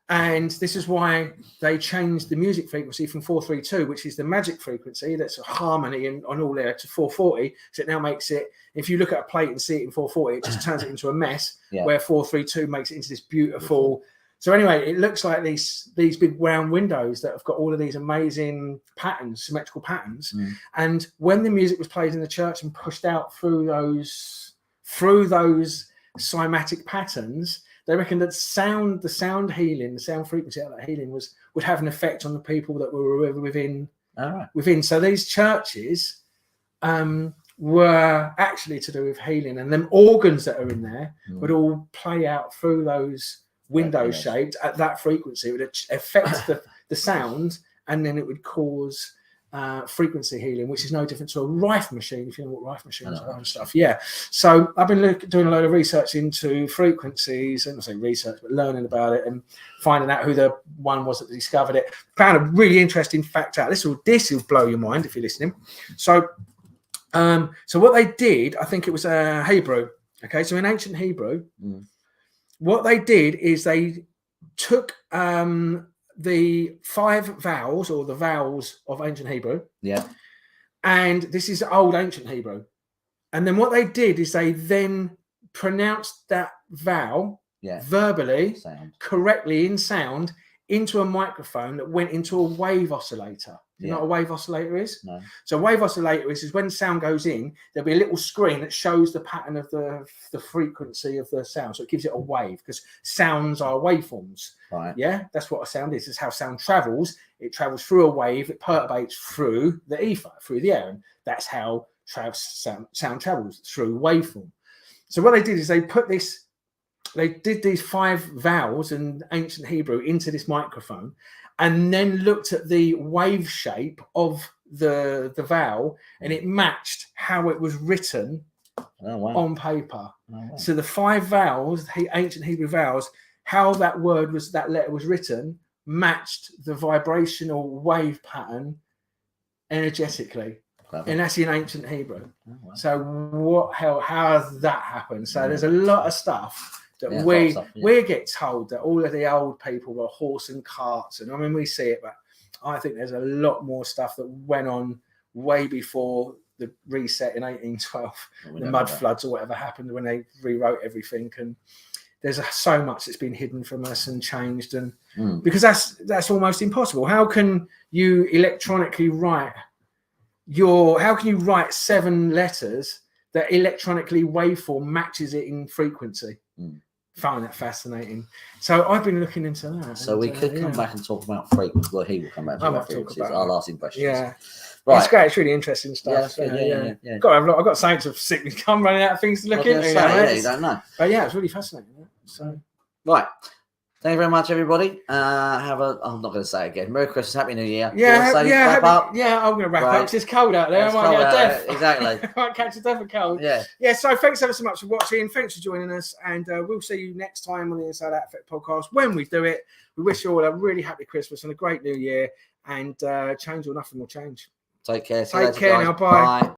And this is why they changed the music frequency from 432, which is the magic frequency, that's a harmony on all there, to 440. So it now makes it, if you look at a plate and see it in 440, it just turns it into a mess, where 432 makes it into this beautiful. So anyway, it looks like these big round windows that have got all of these amazing patterns, symmetrical patterns. And when the music was played in the church and pushed out through those cymatic patterns, they reckon that the sound healing, the sound frequency of that healing would have an effect on the people that were within. Within. So these churches were actually to do with healing, and them organs that are in there would all play out through those window shaped at that frequency. It would affect the sound, and then it would cause frequency healing, which is no different to a rife machine, if you know what rife machines are and stuff. Yeah. So I've been doing a load of research into frequencies, and I say research, but learning about it and finding out who the one was that discovered it. Found a really interesting fact out. This will blow your mind if you're listening. So what they did, I think it was Hebrew. Okay, so in ancient Hebrew, what they did is they took the 5 vowels, or the vowels of ancient Hebrew. Yeah. And this is old ancient Hebrew. And then what they did is they then pronounced that vowel verbally, correctly in sound, into a microphone that went into a wave oscillator. You know what a wave oscillator is? No. So a wave oscillator is when sound goes in, there'll be a little screen that shows the pattern of the frequency of the sound. So it gives it a wave, because sounds are waveforms. Right. Yeah, that's what a sound is. It's how sound travels. It travels through a wave. It perturbates through the ether, through the air. And that's how sound travels, through waveform. So what they did is they did these 5 vowels in ancient Hebrew into this microphone, and then looked at the wave shape of the vowel, and it matched how it was written on paper. So the 5 vowels, the ancient Hebrew vowels, how that letter was written matched the vibrational wave pattern energetically. And that's in ancient Hebrew. So how has that happened? So there's a lot of stuff that we get told that all of the old people were horse and carts, and I mean we see it, but I think there's a lot more stuff that went on way before the reset in 1812, the mud floods or whatever happened when they rewrote everything. And there's so much that's been hidden from us and changed, and because that's almost impossible. How can you electronically write how can you write 7 letters that electronically waveform matches it in frequency? Find that fascinating. So I've been looking into that. So we could come back and talk about frequency. Well, he will come back to about frequencies. I'll ask him questions. Yeah. Right. It's great. It's really interesting stuff. Yeah. I've got something to sick. I'm running out of things to look into. You don't know. But yeah, it's really fascinating. So right. Thank you very much, everybody. I'm not going to say it again. Merry Christmas, Happy New Year. I'm going to wrap up. It's cold out there. I might get a death. Exactly. I might catch a death of cold. Yeah. So thanks ever so much for watching. Thanks for joining us. And we'll see you next time on the Inside Out Effect podcast. When we do it, we wish you all a really happy Christmas and a great New Year. And change or nothing will change. Take care. Take care now. Bye.